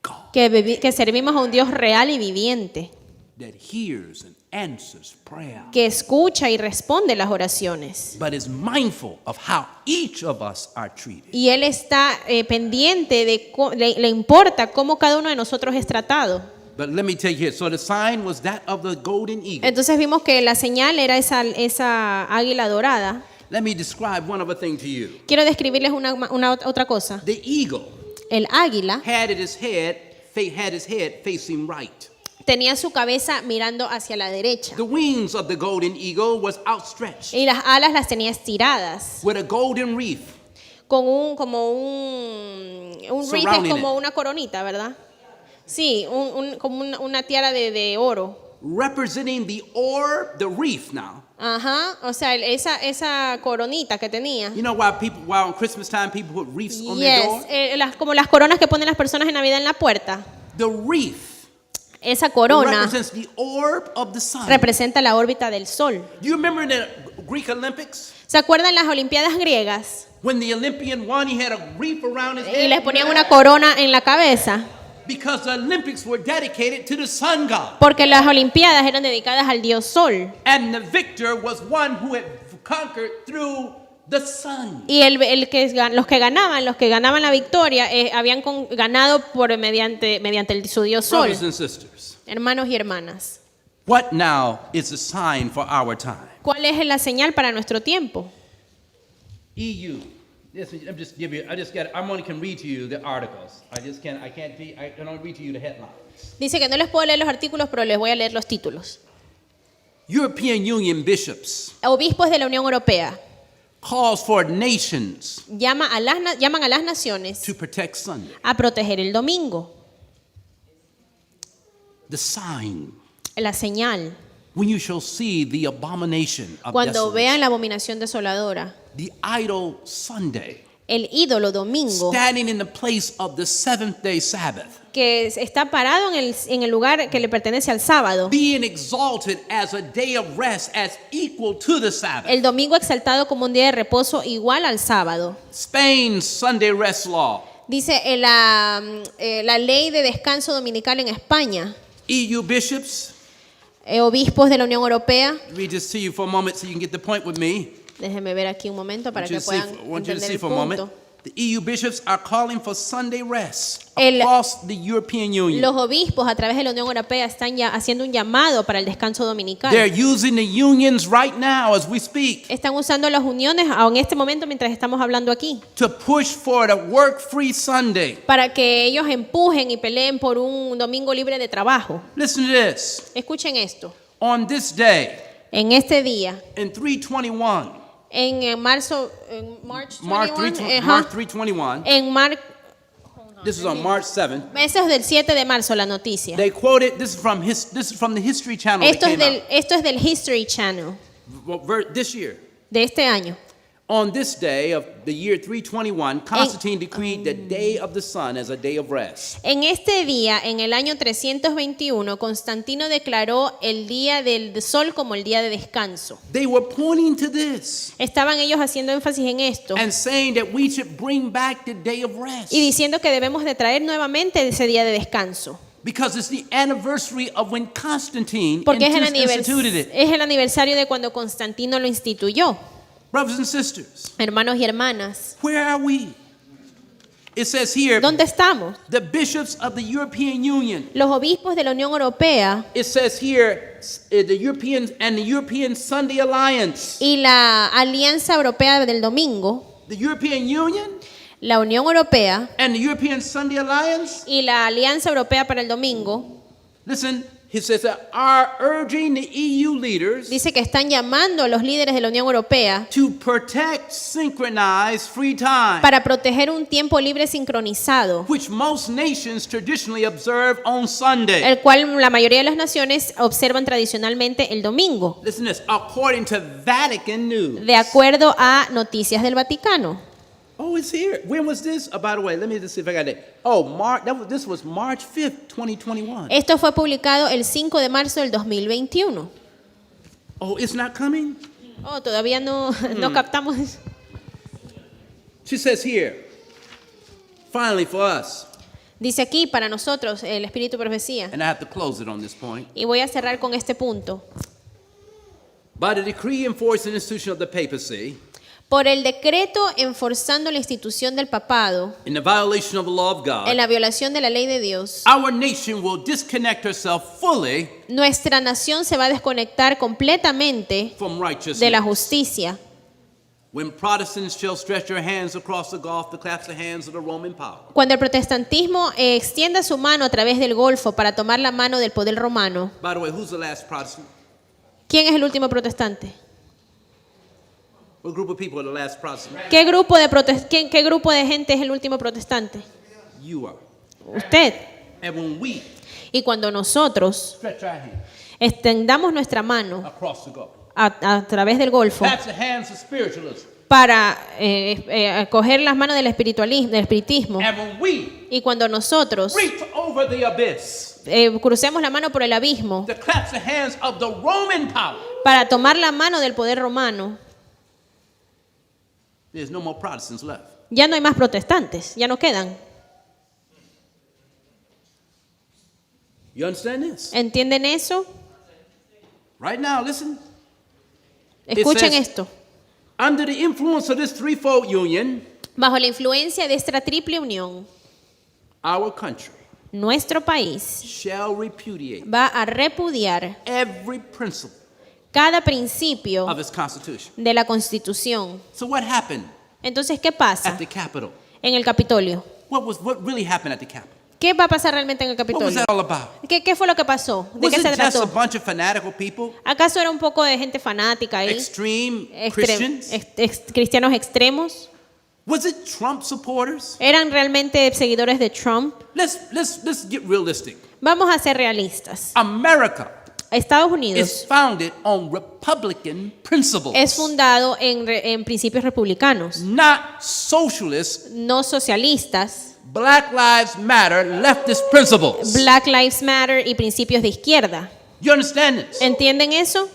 God que servimos a un Dios real y viviente, that hears and answers prayer, que escucha y responde las oraciones. but is mindful of how each of us are treated. Y Él está pendiente le importa cómo cada uno de nosotros es tratado. But let me tell you here, so the sign was that of the golden eagle. Entonces vimos que la señal era esa águila dorada. Let me describe one other thing to you. Quiero describirles una otra cosa. The eagle El águila had his head facing right. tenía su cabeza mirando hacia la derecha The wings of the golden eagle was outstretched y las alas las tenía estiradas with a golden wreath con un wreath es Surrounding como it. una coronita, ¿verdad? Sí, como una tiara de oro. representing the orb, the wreath now. Ajá, o sea, esa coronita que tenía. You know why on Christmas time people put wreaths on their door? Yes, como las coronas que ponen las personas en Navidad en la puerta. The wreath Esa corona represents the orb of the sun. representa la órbita del sol. Do you remember in the Greek Olympics ¿Se acuerdan las Olimpiadas griegas? when the Olympian won, he had a wreath around his Y head? les ponían una corona en la cabeza. Because the Olympics were dedicated to the sun god. Porque las Olimpiadas eran dedicadas al dios sol. And the victor was one who had conquered through the sun. Y los que ganaban la victoria, habían ganado mediante su dios sol. Brothers and sisters, Hermanos y hermanas, what now is the sign for our time? ¿cuál es la señal para nuestro tiempo? EU. I'm only can read to you the articles. I can only read to you the headlines. Dice que no les puedo leer los artículos, pero les voy a leer los títulos. European Union bishops Obispos de la Unión Europea calls for nations llaman a las naciones to protect Sunday. a proteger el domingo. The sign La señal, when you shall see the abomination of cuando desolation, vean la abominación desoladora, the idol Sunday, el ídolo domingo, standing in the place of the seventh day Sabbath, que está parado en el lugar que le pertenece al sábado. being exalted as a day of rest as equal to the Sabbath. El domingo exaltado como un día de reposo igual al sábado. Spain's Sunday rest law. Dice la ley de descanso dominical en España. EU bishops, Obispos de la Unión Europea. let me just see you for a moment so you can get the point with me. Déjenme ver aquí un momento para que I puedan want you to entender see el for a moment. punto. The EU bishops are calling for Sunday rest El- across the European Union. Los obispos a través de la Unión Europea están ya haciendo un llamado para el descanso dominical. They're using the unions right now as we speak Están usando las uniones en este momento mientras estamos hablando aquí to push for a work-free Sunday. para que ellos empujen y peleen por un domingo libre de trabajo. Listen to this. Escuchen esto. On this day, En este día, in 321, en March 21, March 321, this is on March 7th. Eso es del 7 de marzo la noticia. They quoted, this is from the History Channel that came out. Esto es del History Channel This year. de este año. On this day of the year 321, Constantine decreed the day of the sun as a day of rest. En este día, en el año 321, Constantino declaró el día del sol como el día de descanso. They were pointing to this Estaban ellos haciendo énfasis en esto and saying that we should bring back the day of rest y diciendo que debemos de traer nuevamente ese día de descanso. because it's the anniversary of when Constantine Porque instituted it. es el aniversario de cuando Constantino lo instituyó. Brothers and sisters, Hermanos y hermanas, where are we? It says here, ¿dónde estamos? the bishops of the European Union. Los obispos de la Unión Europea It says here, the European Sunday Alliance. y la Alianza Europea del Domingo, The European Union la Unión Europea and the European Sunday Alliance. y la Alianza Europea para el Domingo, Listen, he says that are urging the EU leaders Dice que están llamando a los líderes de la Unión Europea to protect synchronized free time, para proteger un tiempo libre sincronizado, which most nations traditionally observe on Sunday. el cual la mayoría de las naciones observan tradicionalmente el domingo, Listen to this. According to Vatican News. de acuerdo a Noticias del Vaticano. Oh, it's here. When was this? Oh, by the way, let me just see if I got it. Oh, this was March 5th, 2021. Esto fue publicado el 5 de marzo del 2021. Oh, it's not coming? Oh, todavía no captamos. She says here, finally for us, Dice aquí para nosotros el Espíritu Profecía. and I have to close it on this point. Y voy a cerrar con este punto. By the decree enforcing the institution of the papacy, Por el decreto enforzando la institución del papado, in the violation of the law of God, en la violación de la ley de Dios, our nation will disconnect herself fully nuestra nación se va a desconectar completamente from righteousness. de la justicia. When Protestants shall stretch their hands across the gulf to clasp the hands of the Roman power. Cuando el protestantismo extienda su mano a través del Golfo para tomar la mano del poder romano, By the way, who's the last Protestant? ¿quién es el último protestante? What group of people are the last Protestant? ¿Qué grupo de gente es el último protestante? You are. Usted. And when we Y cuando nosotros stretch our hands extendamos nuestra mano across the gulf, a través del Golfo that's the hands of spiritualism. para coger las manos del espiritismo, And when we y cuando nosotros reach over the abyss crucemos la mano por el abismo to clasp the hands of the Roman power, para tomar la mano del poder romano, there's no more Protestants left. ya no hay más protestantes, ya no quedan. You understand this? ¿Entienden eso? Right now, listen. Escuchen says- esto. Under the influence of this threefold union, Bajo la influencia de esta triple unión, our country nuestro país shall repudiate va a repudiar every principle cada principio of its constitution. de la Constitución. So what happened Entonces, ¿qué pasa at the Capitol? en el Capitolio? What really happened at the Capitol? ¿Qué va a pasar realmente en el What was Capitolio? that all about? ¿Qué fue lo que pasó? ¿De Was qué it se just a trató? bunch of fanatical people, ¿Acaso era un poco de gente fanática ahí? extreme Christians? Cristianos extremos. Was it Trump supporters? ¿Eran realmente seguidores de Trump? Let's get realistic. Vamos a ser realistas. America Estados is Unidos founded on Republican principles, es fundado en principios republicanos, not socialist, no socialistas, Black Lives Matter, leftist principles. Black Lives Matter y principios de izquierda. You understand this? ¿Entienden eso?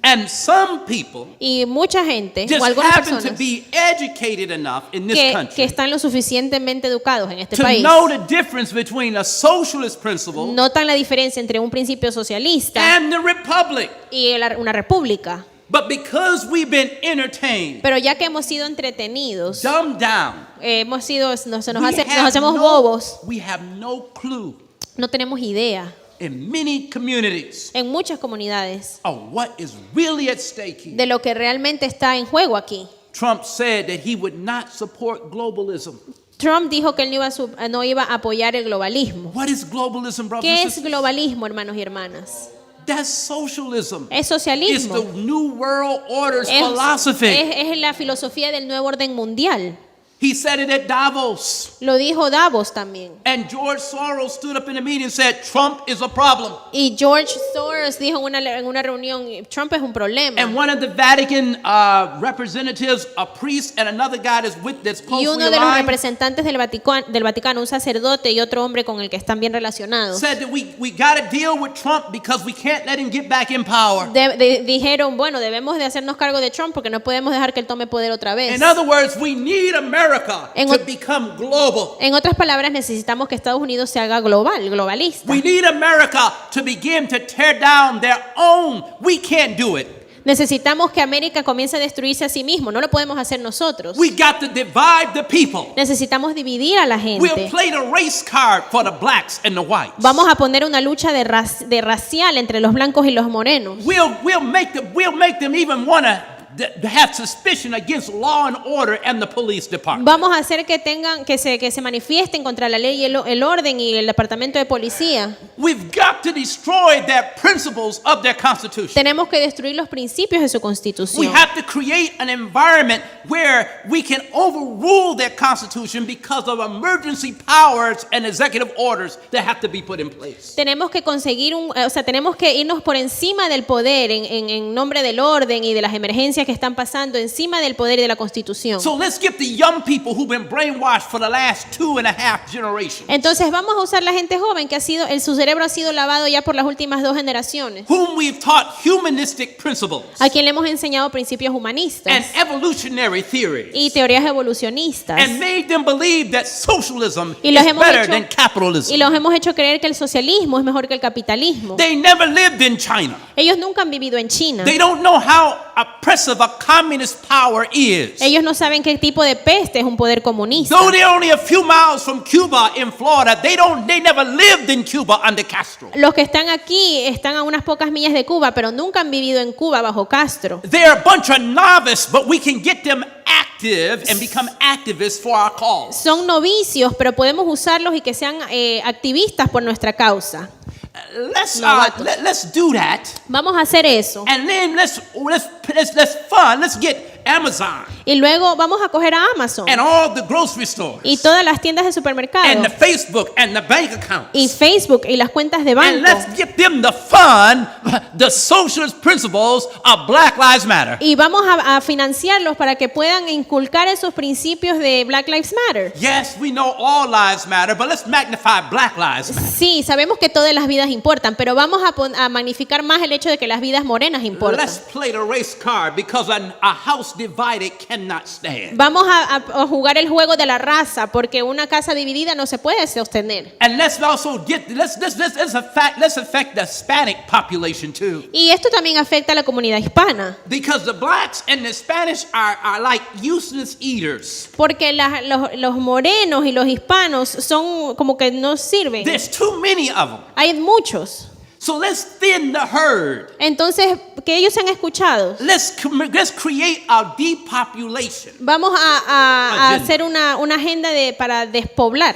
And some people Y mucha gente just o algunas happen to personas be educated enough in this que country están lo suficientemente educados en este to país know the difference between a socialist principle notan la diferencia entre un principio socialista and the republic. y una república. But because we've been entertained, Pero ya que hemos sido entretenidos, dumbed down, nos we hacemos bobos, we have no clue no tenemos idea in many communities en muchas comunidades of what is really at stake here. de lo que realmente está en juego aquí. Trump said that he would not support globalism. Trump dijo que él no iba a apoyar el globalismo. What is globalism, brothers ¿Qué and es sisters? globalismo, hermanos y hermanas? That's socialism. Es It's socialismo. the New World Order's Es, philosophy. es la filosofía del nuevo orden mundial. He said it at Davos. Lo dijo Davos también. And George Soros stood up in a meeting and said, Trump is a problem. Y George Soros dijo en una reunión, Trump es un problema. And one of the Vatican representatives, a priest, and another guy that's Y closely uno de los aligned, representantes del Vaticano, un sacerdote y otro hombre con el que están bien relacionados, said that we got to deal with Trump because we can't let him get back in power. dijeron, bueno, debemos de hacernos cargo de Trump porque no podemos dejar que él tome poder otra vez. In other words, we need America En to ot- become global. En otras palabras, necesitamos que Estados Unidos se haga globalista. We need America to begin to tear down their own. We can't do it. Necesitamos que América comience a destruirse a sí mismo. No lo podemos hacer nosotros. We got to divide the people. Necesitamos dividir a la We'll gente. play the race card for the blacks and the whites. Vamos a poner una lucha de racial entre los blancos y los morenos. We'll make them even want to have suspicion against law and order and the police department. Vamos a hacer que tengan que se manifiesten contra la ley y el orden y el departamento de policía. We've got to destroy their principles of their constitution. Tenemos que destruir los principios de su We constitución. have to create an environment where we can overrule their constitution because of emergency powers and executive orders that have to be put in place. Tenemos que conseguir tenemos que irnos por encima del poder en nombre del orden y de las emergencias que están pasando, encima del poder y de la constitución. So let's get the young people who've been brainwashed for the last 2.5 generations, Entonces vamos a usar la gente joven que su cerebro ha sido lavado ya por las últimas 2 generaciones, whom we've taught humanistic principles a quien le hemos enseñado principios humanistas and evolutionary theories, y teorías evolucionistas. and made them believe that socialism Y los is hemos better hecho- than capitalism. Y los hemos hecho creer que el socialismo es mejor que el capitalismo. They never lived in China. Ellos nunca han vivido en China. They don't know how oppressive a communist power is. Ellos no saben qué tipo de peste es un poder comunista. Though they're only a few miles from Cuba in Florida, they never lived in Cuba under Castro. Los que están aquí están a unas pocas millas de Cuba, pero nunca han vivido en Cuba bajo Castro. They're a bunch of novices, but we can get them active and become activists for our cause. Son novicios, pero podemos usarlos y que sean activistas por nuestra causa. Novatos. Let's do that, Vamos a hacer eso. and then let's get Amazon Y luego vamos a coger a Amazon and all the grocery stores y todas las tiendas de supermercado and the Facebook and the bank accounts. y Facebook y las cuentas de And banco. let's give them the fun, the socialist principles of Black Lives Matter. Y vamos a financiarlos para que puedan inculcar esos principios de Black Lives Matter. Yes, we know all lives matter, but let's magnify Black Lives Matter. Sí, sabemos que todas las vidas importan, pero vamos a magnificar más el hecho de que las vidas morenas importan. Let's play the race card because a house divided cannot stand. Vamos a jugar el juego de la raza porque una casa dividida no se puede sostener. And let's also let's affect the Hispanic population too. Y esto también afecta a la comunidad hispana, Because the blacks and the Spanish are like useless eaters. porque los morenos y los hispanos son como que no sirven. There's too many of them. Hay muchos. So let's thin the herd. Entonces, que ellos sean escuchados. Let's create a depopulation. Vamos a Agenda. hacer una agenda para despoblar.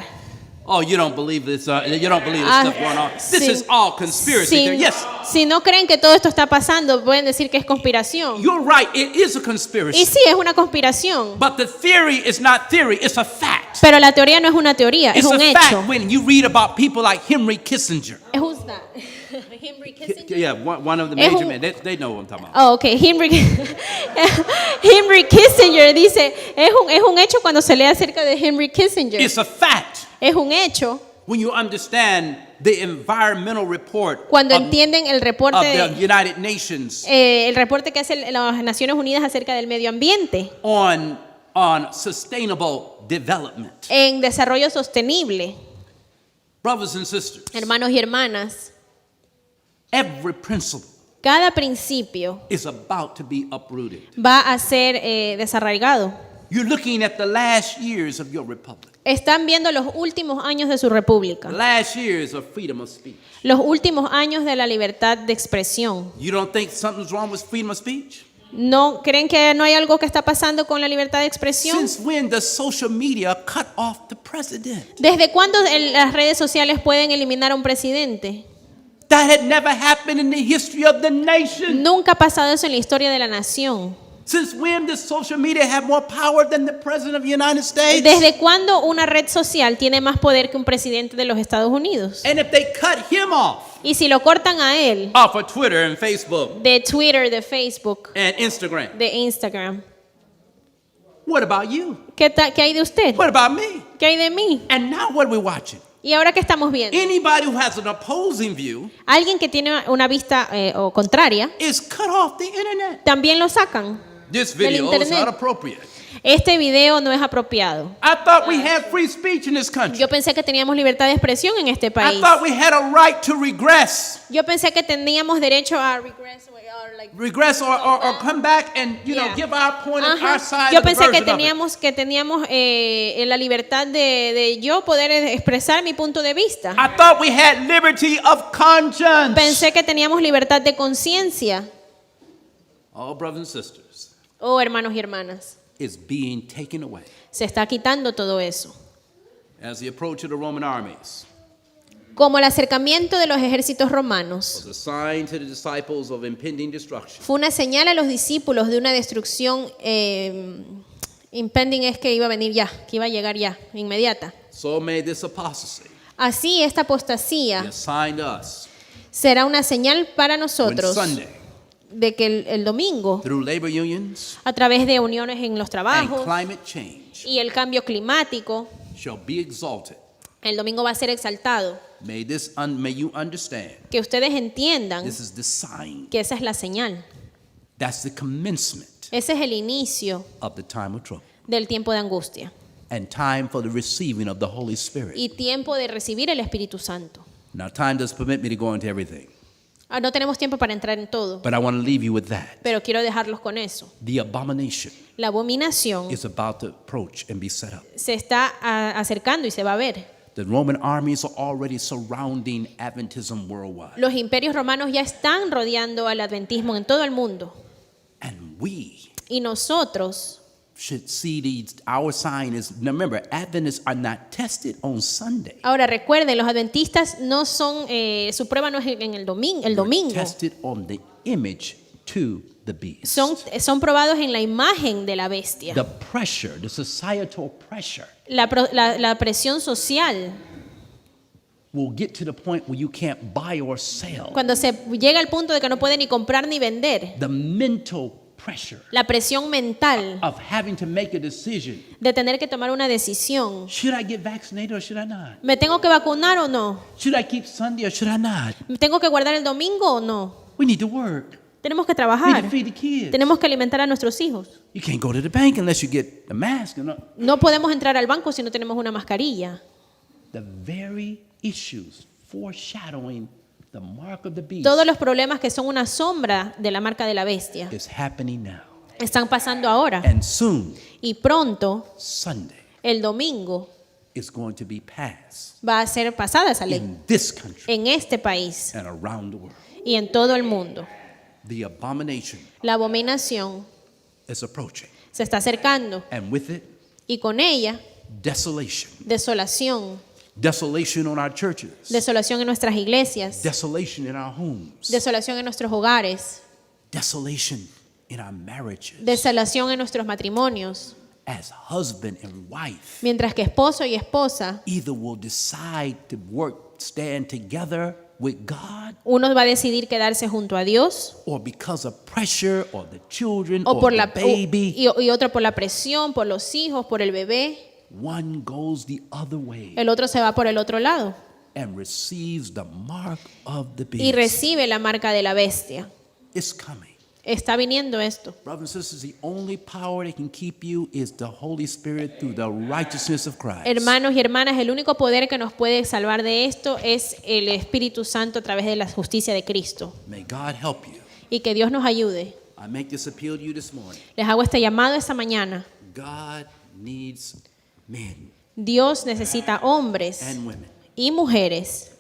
Oh, you don't believe this? You don't believe this stuff going on? This is all conspiracy theory. Yes, Si no creen que todo esto está pasando, pueden decir que es conspiración. you're right. It is a conspiracy. Y sí, es una conspiración. But the theory is not theory. It's a fact. Pero la teoría no es una teoría, es It's a un fact hecho. when you read about people like Henry Kissinger. Who's that? Henry Kissinger. Yeah, one of the Es major un- men. They know what I'm talking about. Oh, okay. Henry Kissinger dice, es un hecho cuando se lee acerca de Henry Kissinger. It's a fact Es un hecho when you understand the environmental report cuando of, entienden el of reporte, the United Nations el reporte que hace las Naciones Unidas acerca del medio ambiente on sustainable development. en desarrollo sostenible. Brothers and sisters, Hermanos y hermanas, every principle cada principio is about to be uprooted. va a ser desarraigado. You're looking at the last years of your republic. Están viendo los últimos años de su república, The last years of freedom of speech. los últimos años de la libertad de expresión. You don't think something's wrong with freedom of speech? ¿No creen que no hay algo que está pasando con la libertad de expresión? Since when does social media cut off the president? ¿Desde cuándo las redes sociales pueden eliminar a un presidente? That had never happened in the history of the nation. Nunca ha pasado eso en la historia de la nación. Since when does social media have more power than the president of the United States? ¿Desde cuándo una red social tiene más poder que un presidente de los Estados Unidos? And if they cut him off Y si lo cortan a él of Twitter and Facebook de Twitter, de Facebook, and Instagram, de Instagram, what about you? ¿qué hay de usted? What about me? ¿Qué hay de mí? And now what are we watching? ¿Y ahora qué estamos viendo? Anybody who has an opposing view Alguien que tiene una vista o contraria, is cut off the internet. también lo sacan. This Del video is internet. not appropriate. Este video no es apropiado. I thought we had free speech in this country. Yo pensé que teníamos libertad de expresión en este I país. thought we had a right to regress. Yo pensé que teníamos derecho a Regress or come back and Yeah. give our point of Ajá. our side Yo of the pensé que version of it. teníamos la libertad de yo poder expresar mi punto de vista. I thought we had liberty of conscience. Pensé que teníamos libertad de conciencia. Oh, brothers and sisters, Oh, hermanos y hermanas, is being taken away. se está quitando todo eso. As the approach of the Roman armies Como el acercamiento de los ejércitos romanos was a sign to the disciples of impending destruction. fue una señal a los discípulos de una destrucción impending, es que iba a venir ya, que iba a llegar ya, inmediata. So may this apostasy Así esta be apostasía a sign to us será una señal para when nosotros Sunday, de que el domingo, through labor unions a través de uniones en los and trabajos climate change, y el cambio climático, shall be exalted. el domingo va a ser exaltado. May you understand, Que ustedes entiendan this is the sign. que esa es la señal. That's the commencement Ese es el inicio of the time of trouble del tiempo de angustia and time for the receiving of the Holy Spirit. y tiempo de recibir el Espíritu Santo. Now, time doesn't permit me to go into everything, No tenemos tiempo para entrar en todo, but I want to leave you with that. pero quiero dejarlos con eso. The abomination La abominación is about to approach and be set up. se está acercando y se va a ver. The Roman armies are already surrounding Adventism worldwide. Los imperios romanos ya están rodeando al adventismo en todo el mundo. And we Y nosotros should see our sign is, now remember, Adventists are not tested on Sunday. ahora recuerden, los adventistas no son, su prueba no es en el domingo. They're tested on the image to the beast. Son probados en la imagen de la bestia. The pressure, the societal pressure La presión social, will get to the point where you can't buy or sell. cuando se llega al punto de que no puede ni comprar ni vender. The mental pressure La presión mental of having to make a decision. de tener que tomar una decisión. Should I get vaccinated or should I not? ¿Me tengo que vacunar o no? Should I keep Sunday or should I not? ¿Tengo que guardar el domingo o no? We need to work. Tenemos que We need trabajar. to feed the kids. Tenemos que alimentar a nuestros hijos. You can't go to the bank unless you get the mask. No podemos entrar al banco si no tenemos una mascarilla. The very issues foreshadowing the mark of the beast Todos los problemas que son una sombra de la marca de la bestia is happening now. están pasando ahora. And soon, Y pronto, Sunday el domingo, is going to be passed va a ser pasada esa ley in this country en este país and around the world. y en todo el mundo. The abomination La abominación is approaching. se está acercando And with it, y con ella, desolation. desolación. Desolation on our churches. Desolación en nuestras iglesias. Desolation in our homes. Desolación en nuestros hogares. Desolation in our marriages. Desolación en nuestros matrimonios. As husband and wife Mientras que esposo y esposa, either will decide to stand together with God, uno va a decidir quedarse junto a Dios or because of pressure or the children o or por the la, baby, y otro por la presión, por los hijos, por el bebé. one goes the other way El otro se va por el otro lado and receives the mark of the y beast. recibe la marca de la bestia. It's coming. Está viniendo esto. Brothers and sisters, the only power that can keep you is the Holy Spirit through the righteousness of Christ. Hermanos y hermanas, el único poder que nos puede salvar de esto es el Espíritu Santo a través de la justicia de Cristo. May God help you. Y que Dios nos ayude. I make this appeal to you this morning. Les hago este llamado esta mañana. God needs men Dios necesita hombres and women y mujeres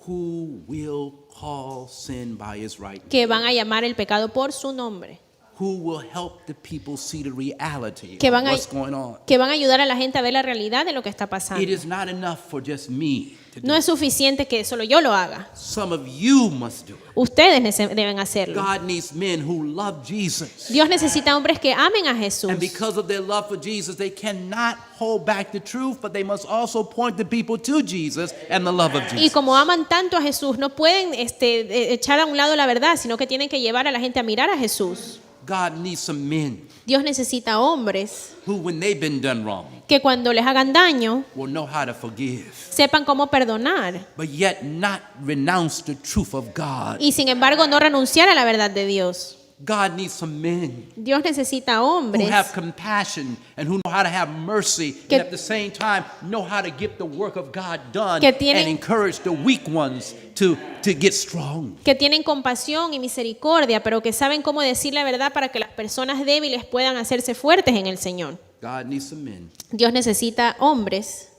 who will call sin by its right name, que van a llamar el pecado por su nombre, who will help the people see the reality que of van what's going on. a ayudar a la gente a ver la realidad de lo que está pasando. It is not enough for just me to do No it. es suficiente que solo yo lo haga. Some of you must do it. Ustedes deben hacerlo. God needs men who love Jesus. Dios necesita hombres que amen a Jesús. And because of their love for Jesus, they cannot hold back the truth, but they must also point the people to Jesus and the love of Y Jesus. como aman tanto a Jesús, no pueden echar a un lado la verdad, sino que tienen que llevar a la gente a mirar a Jesús. God needs some men Dios necesita hombres who, when they've been done wrong, que cuando les hagan daño, will know how to forgive, sepan cómo perdonar but yet not renounce the truth of God. y sin embargo no renunciar a la verdad de Dios. God needs some men Dios necesita who hombres have compassion and who know how to have mercy, Que- and at the same time know how to get the work of God done Que tienen- and encourage the weak ones to get strong. que tienen compasión y misericordia, pero que saben cómo decir la verdad para que las personas débiles puedan hacerse fuertes en el Señor. God needs some men Dios necesita hombres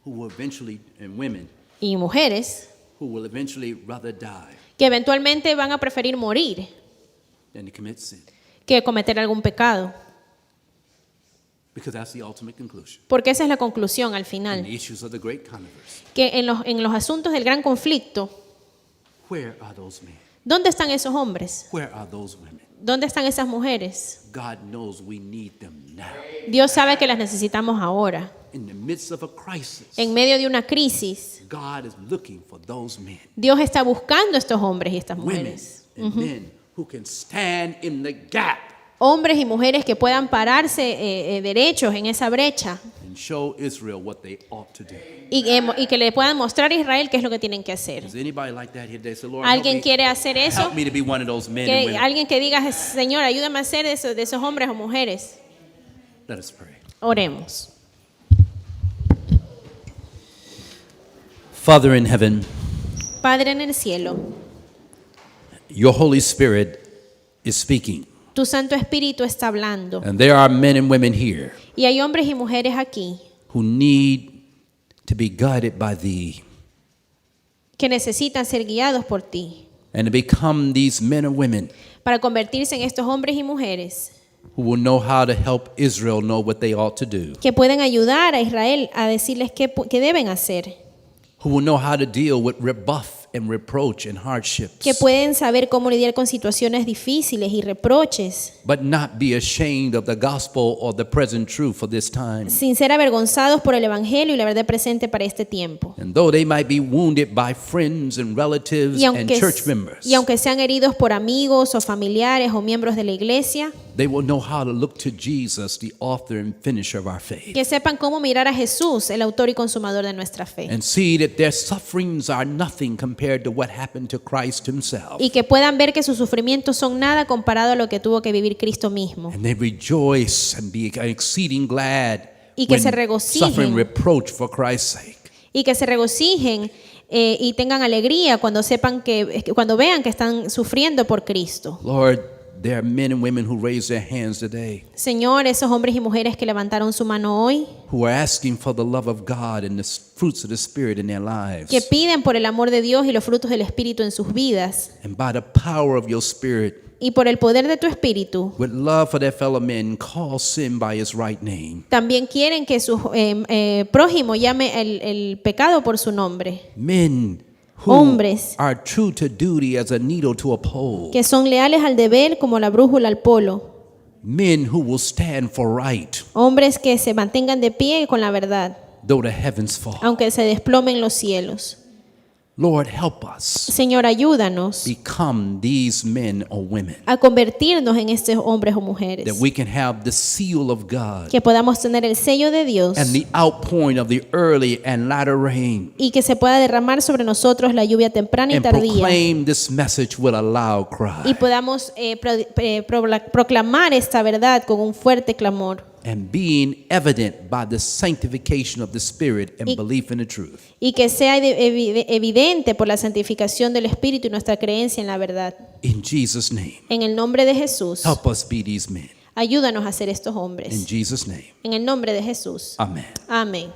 who will eventually, and women, y mujeres who will eventually rather die que eventualmente van a preferir morir than to commit sin. que cometer algún pecado, Because that's the ultimate conclusion. porque esa es la conclusión al In final, the issues of the great controversy. que en los asuntos del gran conflicto, Where are those men? ¿dónde están esos hombres? Where are those women? ¿Dónde están esas mujeres? God knows we need them now. Dios sabe que las necesitamos ahora. In the midst of a crisis, En medio de una crisis, God is looking for those men, Dios está buscando estos hombres y estas women, mujeres. and men who can stand in the gap Hombres y mujeres que puedan pararse derechos en esa brecha and show Israel what they ought to do. y que le puedan mostrar a Israel qué es lo que tienen que hacer. Is anybody like that here today? Say, Lord, ¿Alguien quiere hacer eso? help me to be one of those men and Que women. alguien que diga, Señor, ayúdame a ser de esos hombres o mujeres. Let us pray. Oremos. Father in heaven, Padre en el cielo, your Holy Spirit is speaking. tu Santo Espíritu está hablando. And there are men and women here Y hay hombres y mujeres aquí who need to be guided by thee que necesitan ser guiados por ti and to become these men and women para convertirse en estos hombres y mujeres who will know how to help Israel know what they ought to do, que pueden ayudar a Israel a decirles qué deben hacer, who will know how to deal with rebuff and reproach and hardships, que pueden saber cómo lidiar con situaciones difíciles y reproches, but not be ashamed of the gospel or the present truth for this time. sin ser avergonzados por el Evangelio y la verdad presente para este tiempo. And though they might be wounded by friends and relatives Y and church members, aunque sean heridos por amigos o familiares o miembros de la iglesia, they will know how to look to Jesus, the author and finisher of our faith, que sepan cómo mirar a Jesús, el autor y consumador de nuestra fe. and see that their sufferings are nothing compared to what happened to Christ himself. Y que puedan ver que sus sufrimientos son nada comparado a lo que tuvo que vivir Cristo mismo. And they rejoice and be exceeding glad Y que when se regocijen. suffering reproach for Christ's sake. Y que se regocijen y tengan alegría cuando cuando vean que están sufriendo por Cristo. Lord, there are men and women who raise their hands today Señor, esos hombres y mujeres que levantaron su mano hoy, who are asking for the love of God and the fruits of the Spirit in their lives. que piden por el amor de Dios y los frutos del Espíritu en sus vidas, And by the power of your Spirit, y por el poder de tu Espíritu, with love for their fellow men, call sin by its right name. también quieren que su prójimo llame el pecado por su nombre. Men who Hombres are true to duty as a needle to a pole. que son leales al deber como la brújula al polo. Men who will stand for right, Hombres que se mantengan de pie con la verdad, though the heavens fall. aunque se desplomen los cielos. Lord, help us Señor, ayúdanos become these men or women, a convertirnos en estos hombres o mujeres, that we can have the seal of God que podamos tener el sello de Dios and the outpouring of the early and latter rain, y que se pueda derramar sobre nosotros la lluvia temprana y and tardía, proclaim this message with a loud y cry, podamos proclamar esta verdad con un fuerte clamor, and being evident by the sanctification of the Spirit and Y- belief in the truth. y que sea evidente por la santificación del Espíritu y nuestra creencia en la verdad. In Jesus' name, En el nombre de Jesús, help us be these men. ayúdanos a ser estos In hombres. Jesus' name, En el nombre de Jesús. amen. Amén.